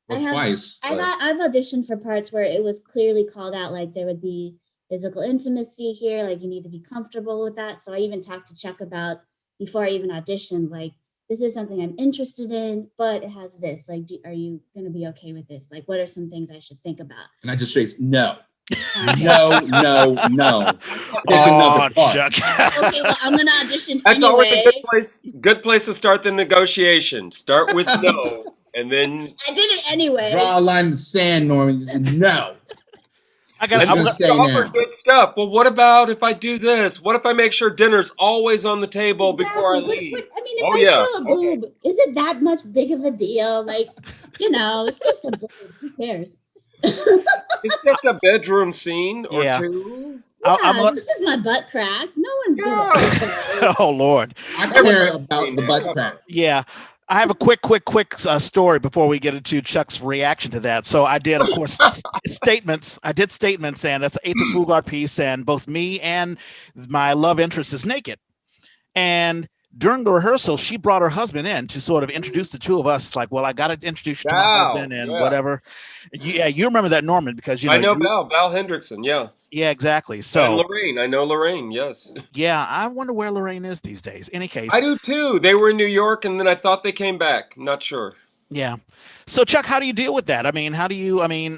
twice. I've auditioned for parts where it was clearly called out, like there would be physical intimacy here, like you need to be comfortable with that. So I even talked to Chuck about before I even auditioned, like this is something I'm interested in, but it has this. Like, are you going to be okay with this? Like, what are some things I should think about? And I just say no. No. Pick another part. Okay, well, I'm gonna audition That's anyway. always a good place to start the negotiation. Start with no, and then I did it anyway. Draw a line in the sand, Norman. No. I'm gonna say offer now. good stuff. Well, what about if I do this? What if I make sure dinner's always on the table before I leave? I mean, if I show a boob, is it that much big of a deal? Like, it's just a boob. Who cares? It's just a bedroom scene or two. Yeah, it's just my butt crack. No one's gonna. Oh Lord! I care about the butt crack. Yeah. I have a quick story before we get into Chuck's reaction to that. So I did, of course, statements. I did statements, and that's an 8th of Fugard piece, and both me and my love interest is naked. And during the rehearsal, she brought her husband in to sort of introduce the two of us. Like, well, I got to introduce you to my husband and whatever. Yeah, you remember that, Norman, because I know Val Hendrickson. Yeah. Yeah, exactly. So and Lorraine, I know Lorraine. Yes. Yeah, I wonder where Lorraine is these days. Any case, I do too. They were in New York, and then I thought they came back. Not sure. Yeah. So Chuck, how do you deal with that? I mean,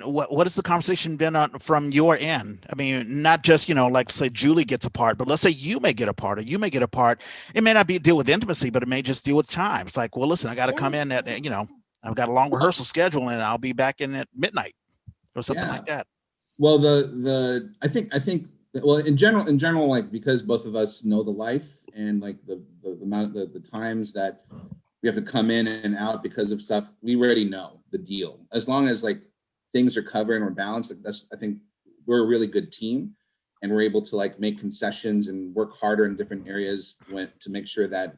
what has the conversation been on from your end? I mean, not just, like say Julie gets a part, but let's say you may get a part or you may get a part. It may not be deal with intimacy, but it may just deal with time. It's like, well, listen, I got to come in at, I've got a long rehearsal schedule and I'll be back in at midnight or something like that. Well, I think well, in general, like, because both of us know the life and like the amount of the times that we have to come in and out because of stuff, we already know the deal. As long as like things are covered and we're balanced, I think we're a really good team, and we're able to like make concessions and work harder in different areas to make sure that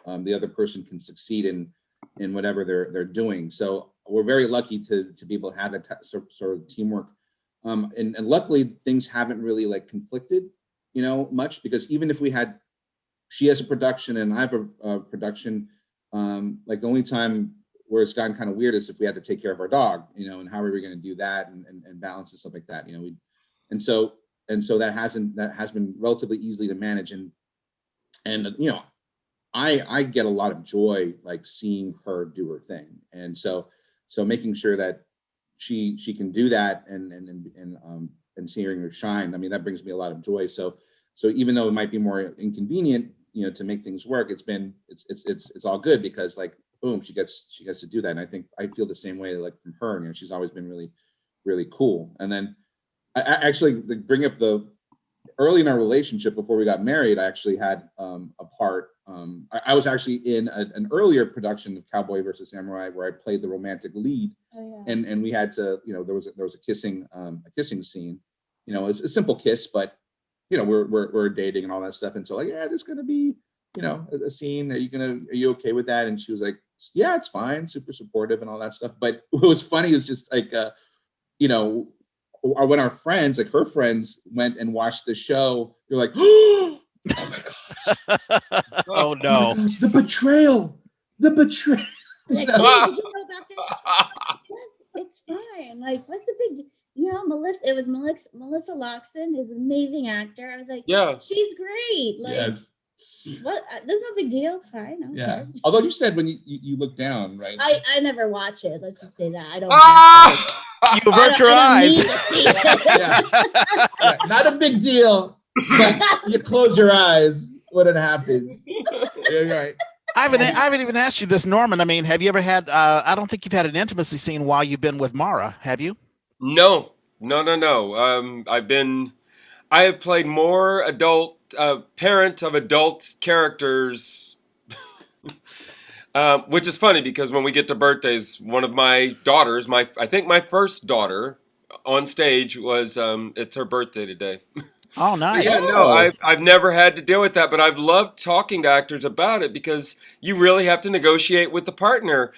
the other person can succeed in whatever they're doing. So we're very lucky to be able to have that sort of teamwork. And luckily things haven't really like conflicted, much, because even if she has a production and I have a production, like the only time where it's gotten kind of weird is if we had to take care of our dog, you know, and how are we going to do that and balance and stuff like that, you know. And so that has been relatively easy to manage, and you know, I get a lot of joy like seeing her do her thing, and so making sure that she can do that and seeing her shine, I mean, that brings me a lot of joy. So even though it might be more inconvenient, you know, to make things work, it's all good, because like boom, she gets to do that. And I think I feel the same way like from her. You know, she's always been really, really cool. And then I actually like, bring up the early in our relationship before we got married, I actually had a part. I was actually in an earlier production of Cowboy versus Samurai where I played the romantic lead. Oh, yeah. And we had to, you know, there was a kissing scene. You know, it's a simple kiss, but you know, we're dating and all that stuff. And so like, yeah, there's gonna be, you know, a scene. Are you okay with that? And she was like, yeah, it's fine, super supportive and all that stuff. But what was funny is just like you know, when our friends, like her friends, went and watched the show, you're like, oh my gosh. Oh Oh no. my gosh, the betrayal. Like, No. Julie, did you know about this? Yes, it's fine. Like, what's the big, you know, Melissa? It was Melissa Lacson, who's an amazing actor. I was like, Yeah. she's great. Like, Yes. what? There's no big deal. It's fine. I'm Yeah. good. Although you said when you look down, right? I never watch it. Let's just say that I don't. Ah! You avert your I don't eyes. need to see it. Yeah. Not a big deal, but you close your eyes when it happens. You're right. I haven't even asked you this, Norman. I mean, have you ever had? I don't think you've had an intimacy scene while you've been with Mara, have you? No. I have played more adult, parent of adult characters, which is funny because when we get to birthdays, one of my daughters, I think my first daughter on stage was, it's her birthday today. Oh, But nice. yeah, no, Oh. I've never had to deal with that, but I've loved talking to actors about it because you really have to negotiate with the partner.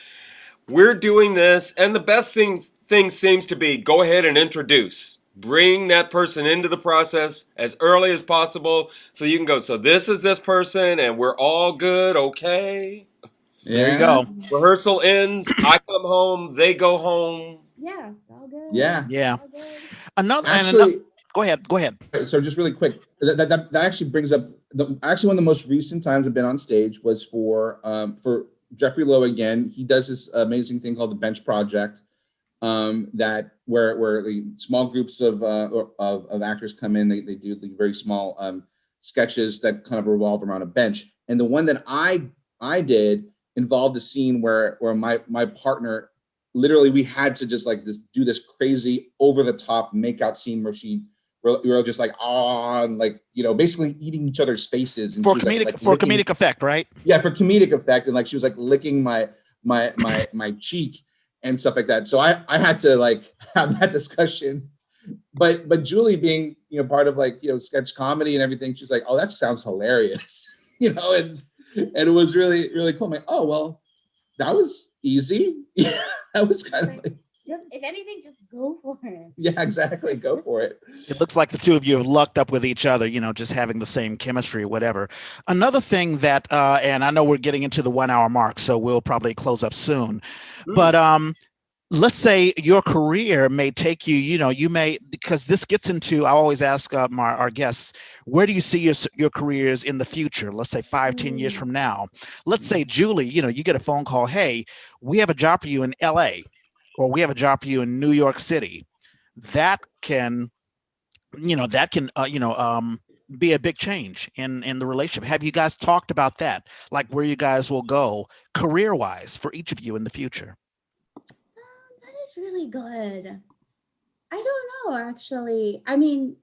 We're doing this, and the best thing seems to be go ahead and introduce. Bring that person into the process as early as possible so you can go, so this is this person, and we're all good, okay? There you go. Rehearsal ends, I come home, they go home. Yeah, it's all good. Yeah. Yeah. All good. Another. Actually, Go ahead. Go ahead. so just really quick, that actually brings up actually one of the most recent times I've been on stage was for Jeffrey Lowe again. He does this amazing thing called the Bench Project, that where small groups of actors come in. They do the very small sketches that kind of revolve around a bench. And the one that I did involved a scene where my partner, literally we had to just like do this crazy over the top makeout scene where we were just like, and like, you know, basically eating each other's faces and For she was, comedic like, for licking, comedic effect, right? yeah, for comedic effect, and like she was like licking my cheek and stuff like that. So I had to like have that discussion, but Julie, being, you know, part of like, you know, sketch comedy and everything, she's like, oh, that sounds hilarious. You know, and it was really, really cool. I'm like, oh well, that was easy. Yeah, that was kind of like, Just, if anything, just go for it. yeah, exactly, go for it. It looks like the two of you have lucked up with each other, you know, just having the same chemistry or whatever. Another thing that, and I know we're getting into the 1 hour mark, so we'll probably close up soon. But let's say your career may take you, you know, you may, because this gets into, I always ask our guests, where do you see your careers in the future? Let's say 5-10 years from now. Let's say, Julie, you know, you get a phone call, hey, we have a job for you in LA, or we have a job for you in New York City. That can, you know, be a big change in the relationship. Have you guys talked about that? Like where you guys will go career-wise for each of you in the future? That is really good. I don't know, actually. I mean,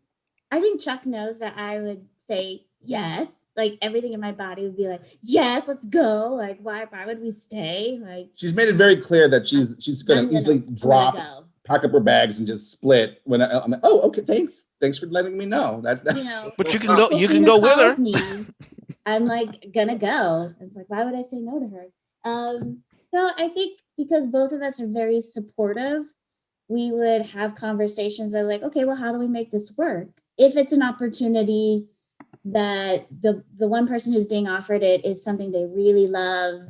I think Chuck knows that I would say yes. Like everything in my body would be like, yes, let's go. Like, why would we stay? Like, She's made it very clear that she's gonna easily drop, go. pack up her bags and just split. When I'm like, oh, okay, thanks for letting me know that. You know, But you can go. You Christina can go with her. calls me, I'm like gonna go. It's like, why would I say no to her? No, I think because both of us are very supportive, we would have conversations that are like, okay, well, how do we make this work? If it's an opportunity that the one person who's being offered it is something they really love.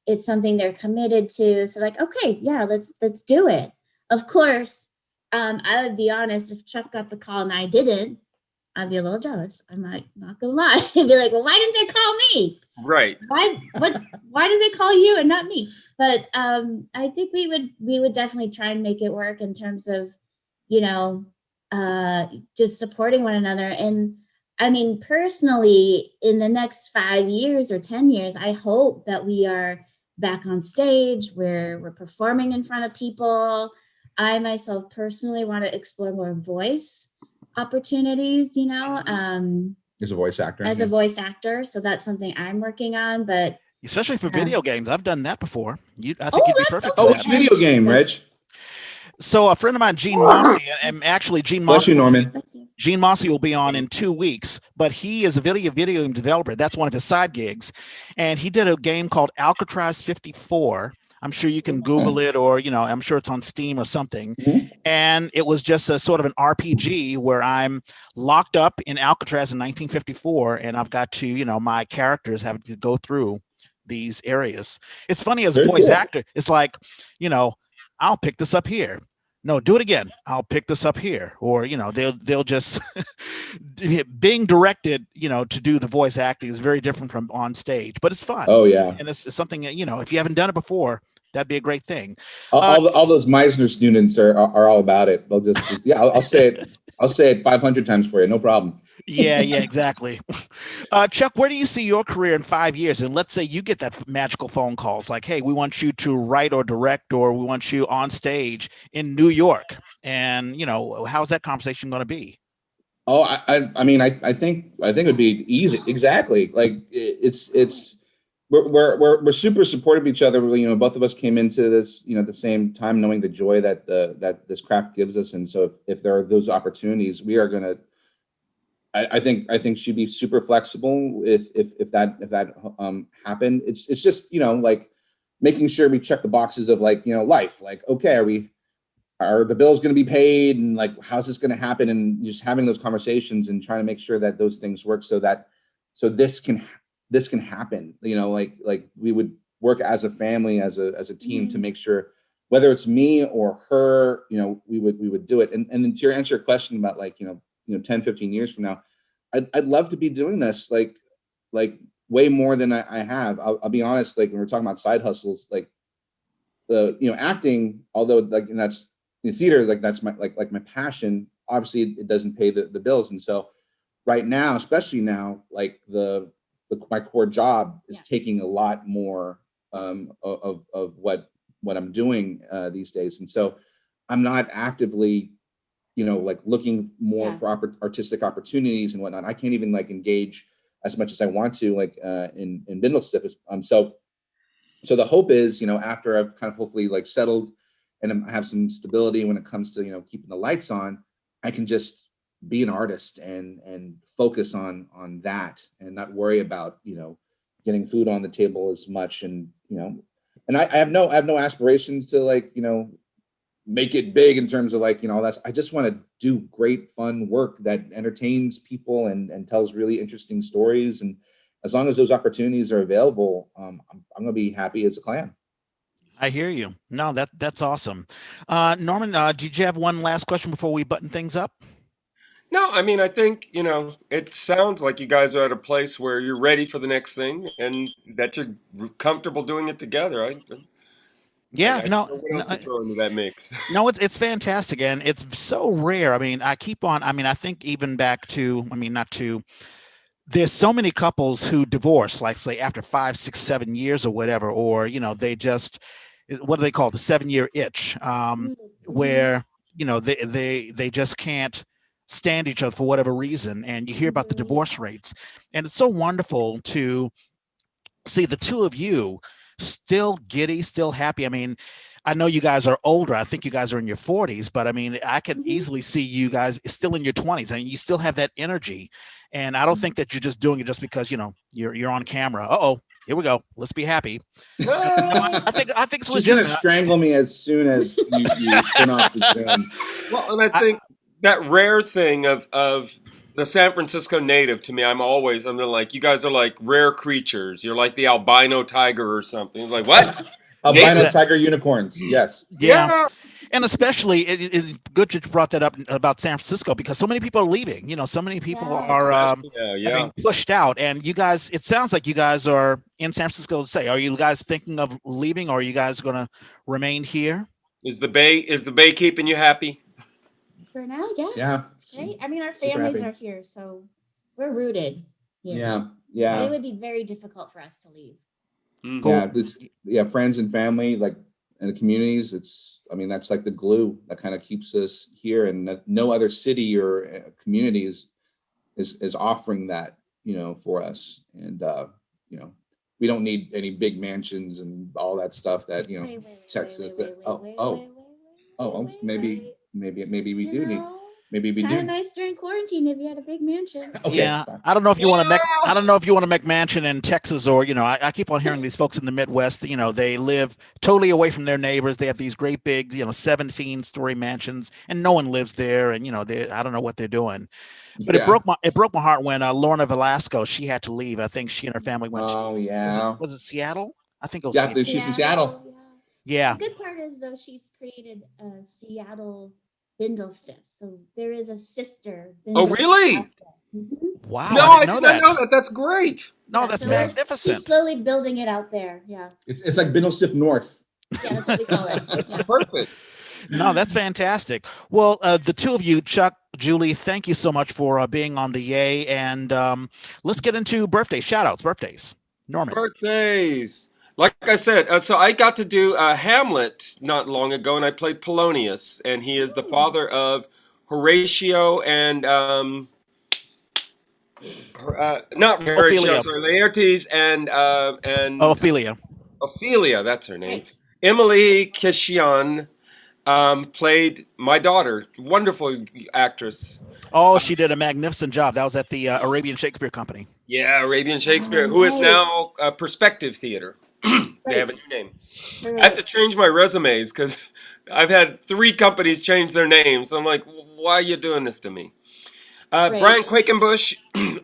It's something they're committed to. So like, okay, yeah, let's do it. Of course, I would be honest, if Chuck got the call and I didn't, I'd be a little jealous. I'm not gonna lie. I'd be like, well, why didn't they call me? Right. Why did they call you and not me? But I think we would definitely try and make it work in terms of, you know, just supporting one another. And I mean, personally, in the next 5 years or 10 years, I hope that we are back on stage where we're performing in front of people. I myself personally want to explore more voice opportunities, you know, As a voice actor. as a voice actor. So that's something I'm working on, but Especially for video games. I've done that before. I think Oh, you'd be that's perfect so for Which that. video game, Rich? So a friend of mine, Gene Mossy, and actually Gene Bless you, Mossy, Norman. Gene Mossy will be on in 2 weeks, but he is a video game developer. That's one of his side gigs. And he did a game called Alcatraz 54. I'm sure you can Google it, or, you know, I'm sure it's on Steam or something. And it was just a sort of an RPG where I'm locked up in Alcatraz in 1954, and I've got to, you know, my characters have to go through these areas. It's funny as a voice actor. It's like, you know, I'll pick this up here. No, do it again. I'll pick this up here. Or, you know, they'll just being directed, you know, to do the voice acting is very different from on stage, but it's fun. Oh yeah. And it's something that, you know, if you haven't done it before, that'd be a great thing. All those Meisner students are all about it. They'll just yeah, I'll say it. I'll say it 500 times for you. No problem. Yeah, exactly. Chuck, where do you see your career in 5 years? And let's say you get that magical phone calls like, hey, we want you to write or direct, or we want you on stage in New York. And, you know, how's that conversation going to be? Oh, I mean, I think it would be easy. Exactly. Like it's we're super supportive of each other. You know, both of us came into this, you know, at the same time, knowing the joy that that this craft gives us. And so if there are those opportunities, we are going to, I think she'd be super flexible if that happened. It's just, you know, like making sure we check the boxes of, like, you know, life, like, okay, are the bills going to be paid, and like, how's this going to happen, and just having those conversations and trying to make sure that those things work so this can happen, you know, like we would work as a family, as a team, to make sure, whether it's me or her, you know, we would do it. And then to answer your question about, like, you know, 10, 15 years from now, I'd love to be doing this like way more than I have. I'll be honest, like, when we're talking about side hustles, like, you know, acting, although, like, and that's in theater, like, that's my like my passion. Obviously it doesn't pay the bills. And so right now, especially now, like my core job is taking a lot more of what I'm doing these days. And so I'm not actively, you know, like, looking more for artistic opportunities and whatnot. I can't even, like, engage as much as I want to, like, in Bindlestiff. So the hope is, you know, after I've kind of hopefully, like, settled and I have some stability when it comes to, you know, keeping the lights on, I can just be an artist and focus on that, and not worry about, you know, getting food on the table as much. And, you know, and I have no aspirations to, like, you know, make it big in terms of, like, you know, I just want to do great, fun work that entertains people and tells really interesting stories. And as long as those opportunities are available, I'm going to be happy as a clam. I hear you. No, that's awesome. Norman, did you have one last question before we button things up? No, I mean, I think, you know, it sounds like you guys are at a place where you're ready for the next thing and that you're comfortable doing it together. Yeah, I don't know what else to throw into that mix. No, it's fantastic, and it's so rare. I mean, I think even back to, there's so many couples who divorce, like, say, after 5, 6, 7 years or whatever, or, you know, they just, what do they call it? The 7-year itch, where, you know, they just can't stand each other for whatever reason. And you hear about the divorce rates, and it's so wonderful to see the two of you still giddy, still happy. I mean, I know you guys are older. I think you guys are in your 40s, but I mean, I can easily see you guys still in your 20s, and you still have that energy. And I don't think that you're just doing it just because, you know, you're on camera. Uh-oh, here we go. Let's be happy. No, I think it's She's legitimate. gonna strangle me as soon as you turn off the Zoom. Well, and I think that rare thing of the San Francisco native to me, I'm like, you guys are like rare creatures. You're like the albino tiger or something. Like, what? Albino Native? Exa- tiger unicorns. Yes. yeah. Yeah. And especially, it's good you brought that up about San Francisco because so many people are leaving. So many people Yeah. are Yeah, are yeah. being pushed out. And you guys, it sounds like you guys are in San Francisco. Say, are you guys thinking of leaving, or are you guys going to remain here? Is the bay keeping you happy? For now, yeah. Yeah. Right? I mean, our Super families happy. are here, so we're rooted here. Yeah. But Yeah. it would be very difficult for us to leave. Mhm. Cool. Yeah. Friends and family, like, and the communities. I mean, that's like the glue that kind of keeps us here, and that no other city or community is offering that, for us. And we don't need any big mansions and all that stuff that Texas. Maybe we You do need. know, Maybe we kind of do. nice during quarantine if you had a big mansion. Okay. Yeah, I don't know if you want to make. Yeah. I don't know if you want to make mansion in Texas, or I keep on hearing these folks in the Midwest. They live totally away from their neighbors. They have these great big, 17-story mansions, and no one lives there. And I don't know what they're doing. But Yeah. it broke my heart when Lorna Velasco, she had to leave. I think she and her family went to, Oh yeah. was it Seattle? I think it was Yeah. Seattle. She's in Seattle. Yeah. The good part is, though, she's created a Seattle Bindlestiff. So there is a sister Oh, Bindlestiff really? out there. Mhm. Wow. No, I I didn't know did not know that. that. That's great. No, Yeah, that's so she's magnificent. slowly building it out there. Yeah. It's like Bindlestiff North. Yeah, that's what we call it. That's Yeah. perfect. No, that's fantastic. Well, the two of you, Chuck, Julie, thank you so much for being on the Yay. And let's get into birthday shout outs, birthdays. Norman. Birthdays. Like I said, so I got to do Hamlet not long ago, and I played Polonius, and he is the father of Horatio and not Horatio, Ophelia. I'm sorry, Laertes and Ophelia. Ophelia. That's her name. Right. Emily Kishian played my daughter. Wonderful actress. Oh, she did a magnificent job. That was at the Arabian Shakespeare Company. Yeah, Arabian Shakespeare, who is now Perspective Theater. They have a new name. I have to change my resumes because I've had 3 companies change their names. I'm like, why are you doing this to me? Brian Quakenbush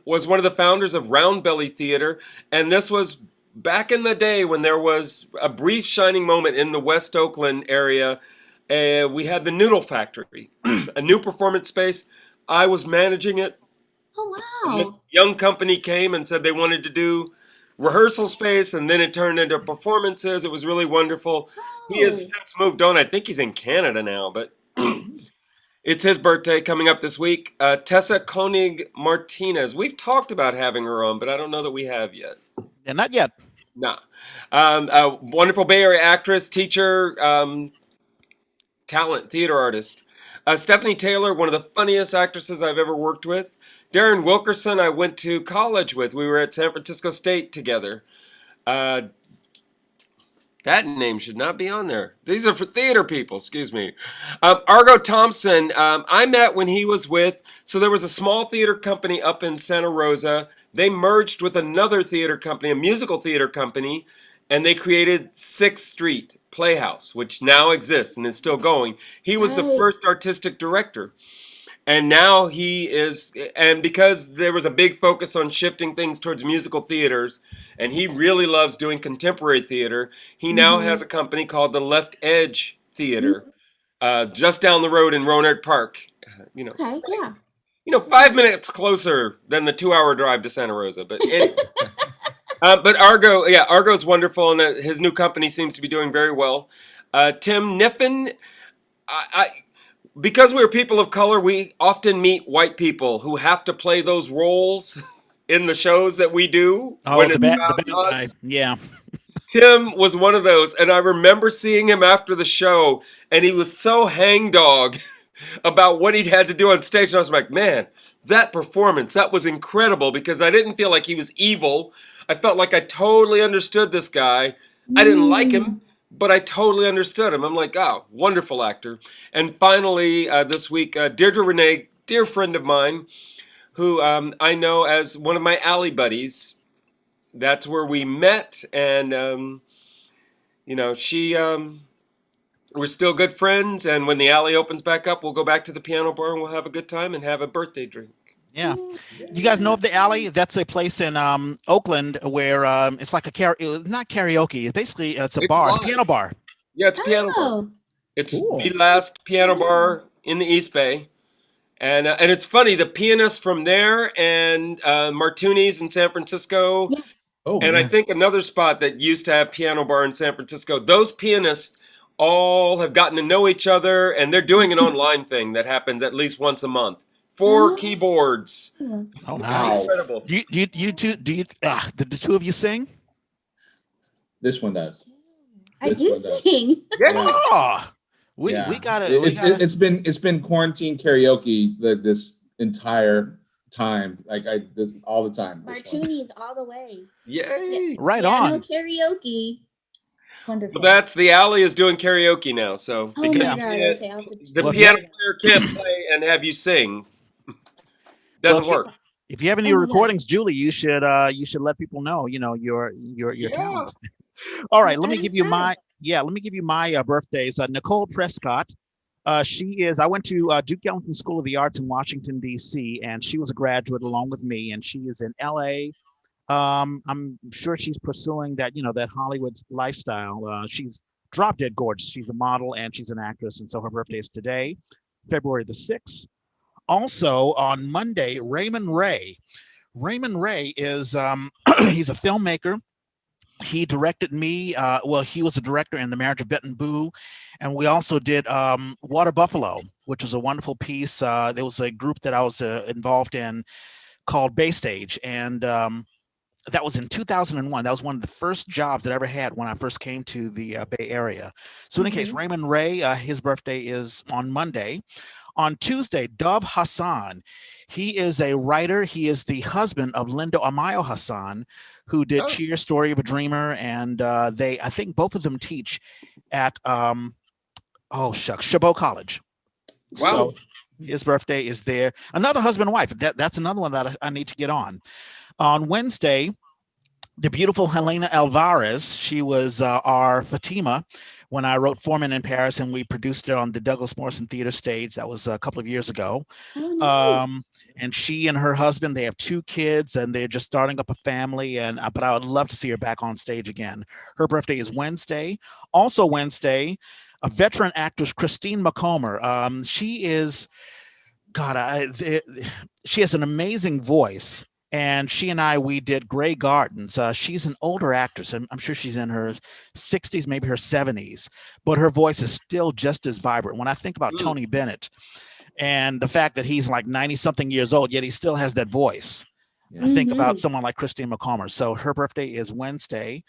was one of the founders of Round Belly Theater, and this was back in the day when there was a brief shining moment in the West Oakland area. We had the Noodle Factory, a new performance space. I was managing it. Oh, And this wow. young company came and said they wanted to do rehearsal space, and then it turned into performances. It was really wonderful. He has since moved on. I think he's in Canada now, but it's his birthday coming up this week. Tessa Koenig Martinez. We've talked about having her on, but I don't know that we have yet. And not yet. Nah. A wonderful Bay Area actress, teacher, talent, theater artist. Stephanie Taylor, one of the funniest actresses I've ever worked with. Darren Wilkerson, I went to college with. We were at San Francisco State together. Uh, that name should not be on there. These are for theater people, excuse me. Argo Thompson, I met when he was with, so there was a small theater company up in Santa Rosa. They merged with another theater company, a musical theater company, and they created 6th Street Playhouse, which now exists and is still going. He was the first artistic director. And now he is, and because there was a big focus on shifting things towards musical theaters, and he really loves doing contemporary theater, he now has a company called the Left Edge Theater, just down the road in Roanoke Park. Okay, yeah. 5 minutes closer than the 2-hour drive to Santa Rosa. But but Argo's wonderful, and his new company seems to be doing very well. Tim Niffen, because we're people of color, we often meet white people who have to play those roles in the shows that we do. Oh, when the it's bad about guy. us. Yeah. Tim was one of those, and I remember seeing him after the show, and he was so hangdog about what he'd had to do on stage. And I was like, man, that performance, that was incredible, because I didn't feel like he was evil. I felt like I totally understood this guy. I didn't like him, but I totally understood him. I'm like, oh, wonderful actor. And finally, this week, Deirdre Renee, dear friend of mine, who I know as one of my alley buddies. That's where we met, and she. We're still good friends, and when the alley opens back up, we'll go back to the piano bar and we'll have a good time and have a birthday drink. Yeah. You guys know of the Alley? That's a place in Oakland where it's like not karaoke. It's basically it's a It's bar. It's a piano live. bar. Yeah, it's a piano bar. Oh, It's the Cool. last piano bar in the East Bay. And it's funny, the pianists from there and Martuni's in San Francisco, yes. Oh, and I yeah. think another spot that used to have piano bar in San Francisco. Those pianists all have gotten to know each other, and they're doing an online thing that happens at least once a month. 4 Oh, keyboards. Oh, It's nice. Wow. incredible. You two did the two of you sing? This one does. I This do one does. sing. Yeah. Yeah. Oh, we Yeah. got it. We got it. It's been quarantine karaoke this entire time. Like all the time. This one. Martuni's all the way. Yay. Right Piano on. karaoke. Wonderful. Well, that's the Alley is doing karaoke now. So Oh because my Yeah. God. can't- Okay, I'll have to the Well, check if you piano that out. player can't play and have you sing, Well, doesn't work. if you have any Oh my God. recordings, Julie, you should let people know, your Yeah. talent. All right, let I me will give you try. let me give you my birthdays. Nicole Prescott. I went to Duke Ellington School of the Arts in Washington, D.C., and she was a graduate along with me, and she is in L.A. I'm sure she's pursuing that Hollywood lifestyle. She's drop dead gorgeous. She's a model and she's an actress, and so her birthday is today, February the 6th. Also on Monday, Raymond Ray. Raymond Ray is he's a filmmaker. He directed me. He was a director in The Marriage of Bet and Boo, and we also did Water Buffalo, which was a wonderful piece. There was a group that I was involved in called Baystage, and that was in 2001. That was one of the first jobs that I ever had when I first came to the Bay Area. So in any case, Raymond Ray, his birthday is on Monday. On Tuesday, Dov Hassan. He is a writer. He is the husband of Linda Amayo Hassan, who did Oh. Cheer, Story of a Dreamer, and I think both of them teach at Chabot College. Wow. So his birthday is there. Another husband and wife. That's another one that I need to get on. On Wednesday, the beautiful Helena Alvarez. She was our Fatima when I wrote Foreman in Paris, and we produced it on the Douglas Morrison Theater stage. That was a couple of years ago. Oh, nice. And she and her husband, they have 2 kids, and they're just starting up a family. But I would love to see her back on stage again. Her birthday is Wednesday. Also Wednesday, a veteran actress, Christine McComber. She is, she has an amazing voice. And she and we did Grey Gardens. She's an older actress. I'm sure she's in her 60s, maybe her 70s, but her voice is still just as vibrant. When I think about Tony Bennett and the fact that he's like 90 something years old, yet he still has that voice. Yeah. I think about someone like Christine McComber. So her birthday is Wednesday.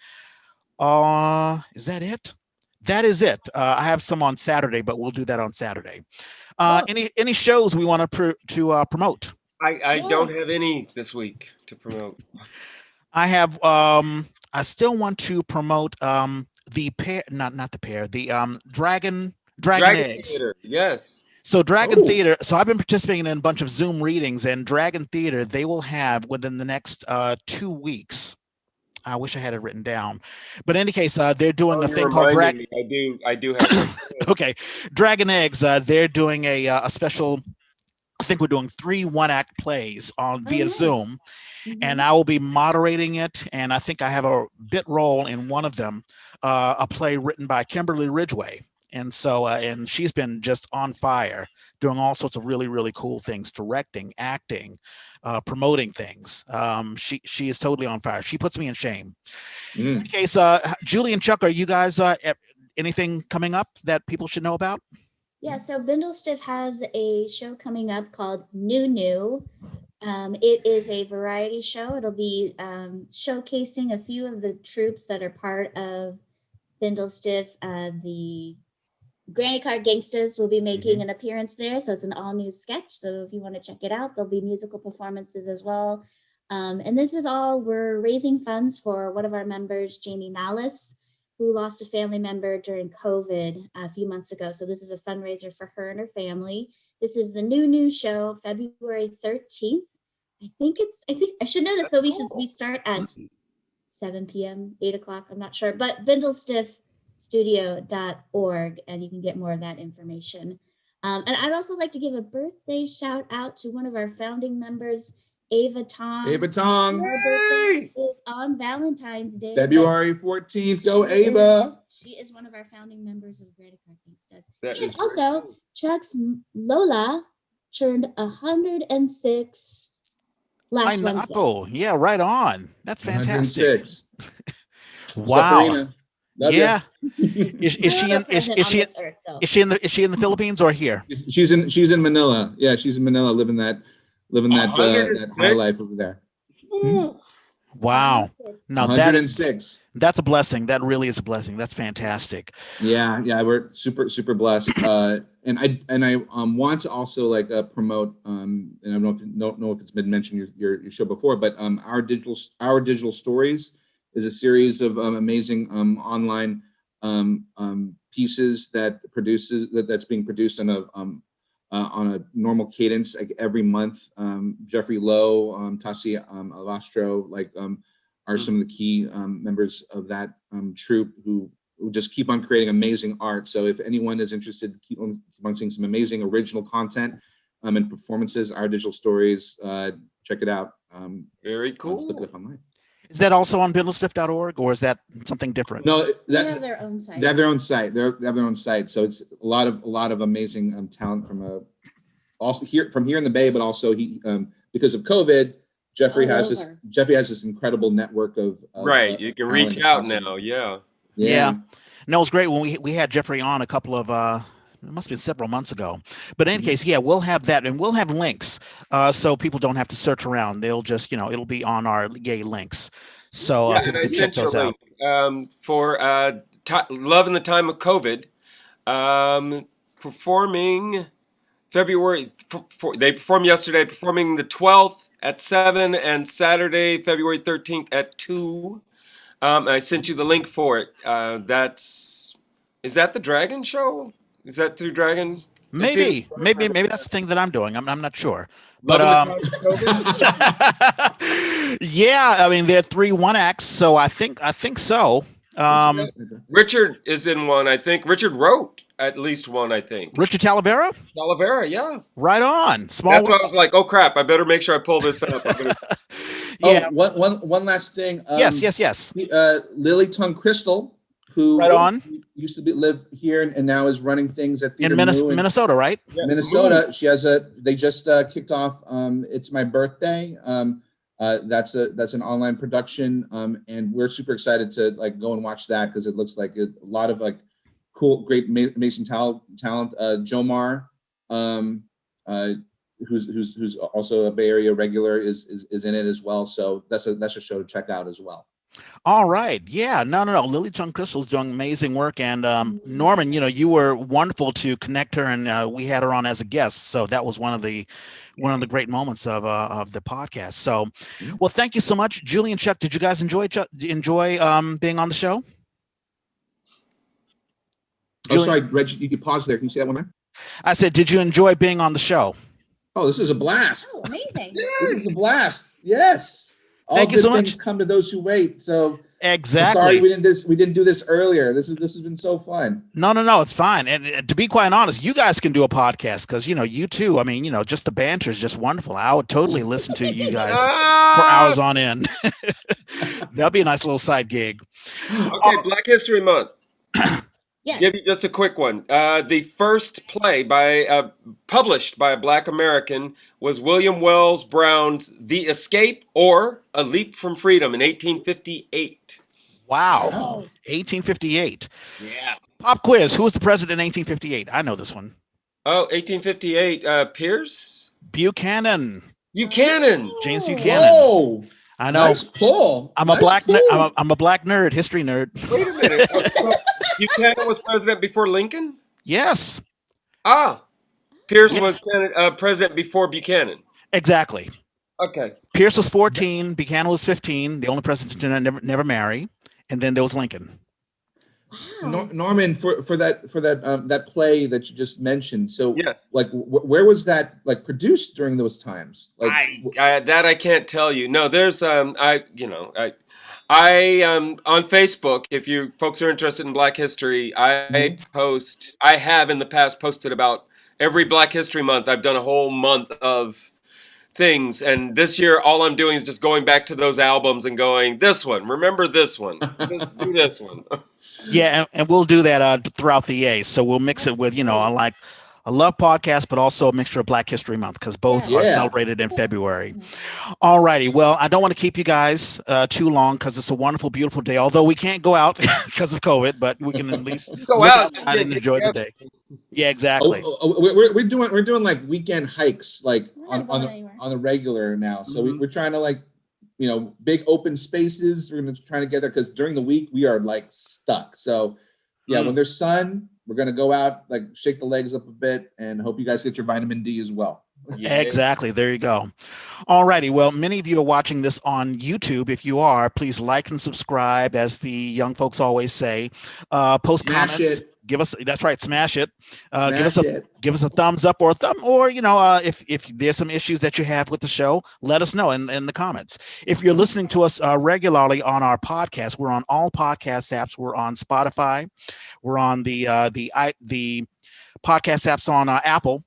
Is that it? That is it. I have some on Saturday, but we'll do that on Saturday. Any shows we want to promote? I don't have any this week to promote. I have I still want to promote the pair, not the pair, the Dragon Eggs. Theater, yes. So Dragon Theater, so I've been participating in a bunch of Zoom readings, and Dragon Theater, they will have within the next 2 weeks. I wish I had it written down. But in any case, they're doing a thing called Dragon. I do have it. Okay. Dragon Eggs, they're doing a special, I think we're doing 3 one-act plays via nice. Zoom, and I will be moderating it. And I think I have a bit role in one of them, a play written by Kimberly Ridgway. And so, and she's been just on fire, doing all sorts of really, really cool things, directing, acting, promoting things. She is totally on fire. She puts me in shame. In any case, Julie and Chuck, are you guys anything coming up that people should know about? Yeah, so Bindlestiff has a show coming up called New. It is a variety show. It'll be showcasing a few of the troupes that are part of Bindlestiff. The Granny Card Gangsters will be making an appearance there. So it's an all new sketch. So if you want to check it out, there'll be musical performances as well. And this is all, we're raising funds for one of our members, Jamie Malice, who lost a family member during COVID a few months ago. So this is a fundraiser for her and her family. This is the New show, February 13th. I think I should know this, but we start at 7 p.m., 8 o'clock. I'm not sure, but bindlestiffstudio.org, and you can get more of that information. And I'd also like to give a birthday shout out to one of our founding members, Ava Tong. Ava Tong. Her birthday is on Valentine's Day. February 14th. Go she Ava. She is one of our founding members of Granite Car Gangstas. That And is also, cool. Chuck's Lola turned 106 last Wednesday. Oh, yeah, right on. That's fantastic. 106. Wow. Sabrina, love Yeah. you. Is she in is she in the Philippines or here? She's in Manila. Yeah, she's in Manila living that that high life over there. Ooh. Wow. No, 106. That's a blessing. That really is a blessing. That's fantastic. Yeah, we're super blessed. And I want to also like promote and I don't know if it's been mentioned your show before, but our digital stories is a series of amazing online pieces that's being produced on a normal cadence like every month. Jeffrey Lowe, Tassi Alastro, are some of the key members of that troupe who just keep on creating amazing art. So if anyone is interested, keep on seeing some amazing original content and performances, Our Digital Stories, check it out. Very cool. Just look it up online. Is that also on bindlestiff.org or is that something different? No, they have their own site. They have their own site. They have their own site. So it's a lot of amazing talent from here in the Bay, but also because of COVID, Jeffrey has this incredible network of right. You can reach out now. Yeah. No, it was great when we had Jeffrey on a couple of it must have been several months ago. But in any case, yeah, we'll have that and we'll have links so people don't have to search around. They'll just, it'll be on our Yay links. So people can check those out. For Love in the Time of COVID, performing February, they performed yesterday, performing the 12th at 7 and Saturday, February 13th at 2. I sent you the link for it. Is that the Dragon show? Is that through Dragon? Maybe that's the thing that I'm doing. I'm not sure. But yeah, I mean they're 3 1-acts, so I think so. Richard is in one, I think. Richard wrote at least one, I think. Richard Talavera? Talavera, yeah. Right on. That's when I was like, oh crap, I better make sure I pull this up. Yeah. One last thing. Yes. Lily Tongue Crystal, who right on. used to live here and now is running things at in Minnesota, right? Yeah, Minnesota. She has they just kicked off It's My Birthday. That's an online production, and we're super excited to go and watch that because it looks like a lot of cool, great, amazing talent. Jomar, who's also a Bay Area regular, is in it as well. So that's a show to check out as well. All right. Yeah. No. Lily Tongue Crystal is doing amazing work. And Norman, you were wonderful to connect her, and we had her on as a guest. So that was one of the great moments of the podcast. So, well, thank you so much, Julie and Chuck. Did you guys enjoy being on the show? Oh, sorry, Reg, you could pause there. Can you say that one more? I said, did you enjoy being on the show? Oh, this is a blast. Oh, amazing. This is a blast. Yes. Thank you so much. Come to those who wait. So exactly. I'm sorry we didn't do this earlier. This has been so fun. No, it's fine. And to be quite honest, you guys can do a podcast because you too. I mean, just the banter is just wonderful. I would totally listen to you guys for hours on end. That'd be a nice little side gig. Okay, Black History Month. Yes. Give you just a quick one. The first play published by a Black American was William Wells Brown's The Escape or A Leap from Freedom in 1858. Wow. 1858. Yeah. Pop quiz. Who was the president in 1858? I know this one. Oh, 1858. Pierce? Buchanan. James Buchanan. Whoa. I know. Nice pull. I'm a black nerd, history nerd. Wait a minute. Buchanan was president before Lincoln? Yes. Pierce was president before Buchanan. Exactly. Okay. Pierce was 14, Buchanan was 15, the only president to never marry, and then there was Lincoln. Wow. Norman, for that play that you just mentioned. So yes. Where was that produced during those times? I can't tell you. No, there's I on Facebook, if you folks are interested in Black history, I have in the past posted about every Black History Month, I've done a whole month of things. And this year, all I'm doing is just going back to those albums and going, this one, remember this one, just do this one. Yeah, and we'll do that throughout the EA. So we'll mix it with, like a love podcast, but also a mixture of Black History Month because both are Yeah. celebrated in February. All righty. Well, I don't want to keep you guys too long because it's a wonderful, beautiful day. Although we can't go out because of COVID, but we can at least Go look out, outside and enjoy the day. Yeah, exactly. We're doing like weekend hikes, like We're not going anywhere. on the regular now. So Mhm. we're trying to like, big open spaces. We're going to try to get there because during the week we are like stuck. So yeah, when there's sun, we're going to go out, like shake the legs up a bit, and hope you guys get your vitamin D as well. Yeah. Exactly. There you go. All righty. Well, many of you are watching this on YouTube. If you are, please like and subscribe, as the young folks always say. Post Smash comments. it. Give us. That's right. Smash it. Smash it. Give us a thumbs up or a thumb, or if there's some issues that you have with the show, let us know in the comments. If you're listening to us regularly on our podcast, we're on all podcast apps. We're on Spotify. We're on the podcast apps on Apple,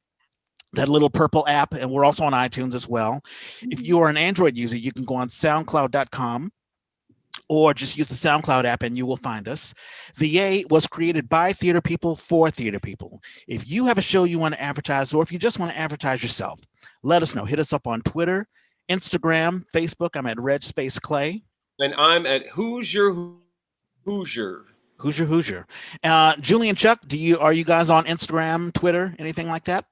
that little purple app, and we're also on iTunes as well. If you are an Android user, you can go on SoundCloud.com. or just use the SoundCloud app and you will find us. The Yay was created by theater people for theater people. If you have a show you want to advertise, or if you just want to advertise yourself, let us know. Hit us up on Twitter, Instagram, Facebook. I'm at Red Space Clay. And I'm at Hoosier. Hoosier. Julie and Chuck, are you guys on Instagram, Twitter, anything like that?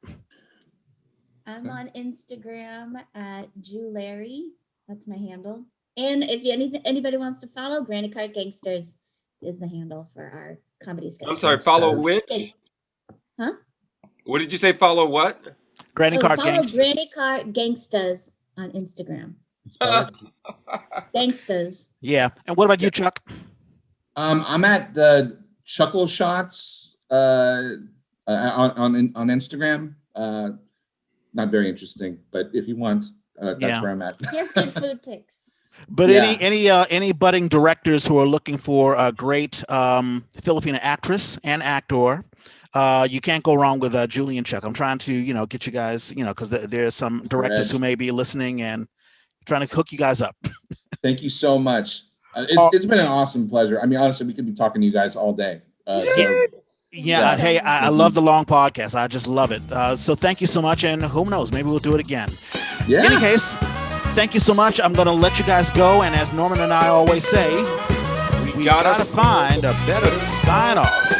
I'm on Instagram at Jularry. That's my handle. And if anybody wants to follow, Granny Cart Gangsters is the handle for our comedy sketch. I'm sorry, follow which? Huh? What did you say? Follow what? Granny Cart follow Gangsters. Granny Cart Gangsters on Instagram. Gangsters. Yeah. And what about you, Chuck? I'm at the Chuckle Shots on Instagram. Not very interesting, but if you want, that's where I'm at. He has good food pics. But Yeah. any budding directors who are looking for a great Filipino actress and actor, you can't go wrong with Julie and Chuck. I'm trying to get you guys, because there's some directors who may be listening and trying to hook you guys up. Thank you so much. It's been an awesome pleasure. I mean, honestly, we could be talking to you guys all day. Yeah. Hey, I love the long podcast. I just love it. So thank you so much, and who knows, maybe we'll do it again. Yeah. In any case, thank you so much. I'm going to let you guys go, and as Norman and I always say, we gotta find a better sign off.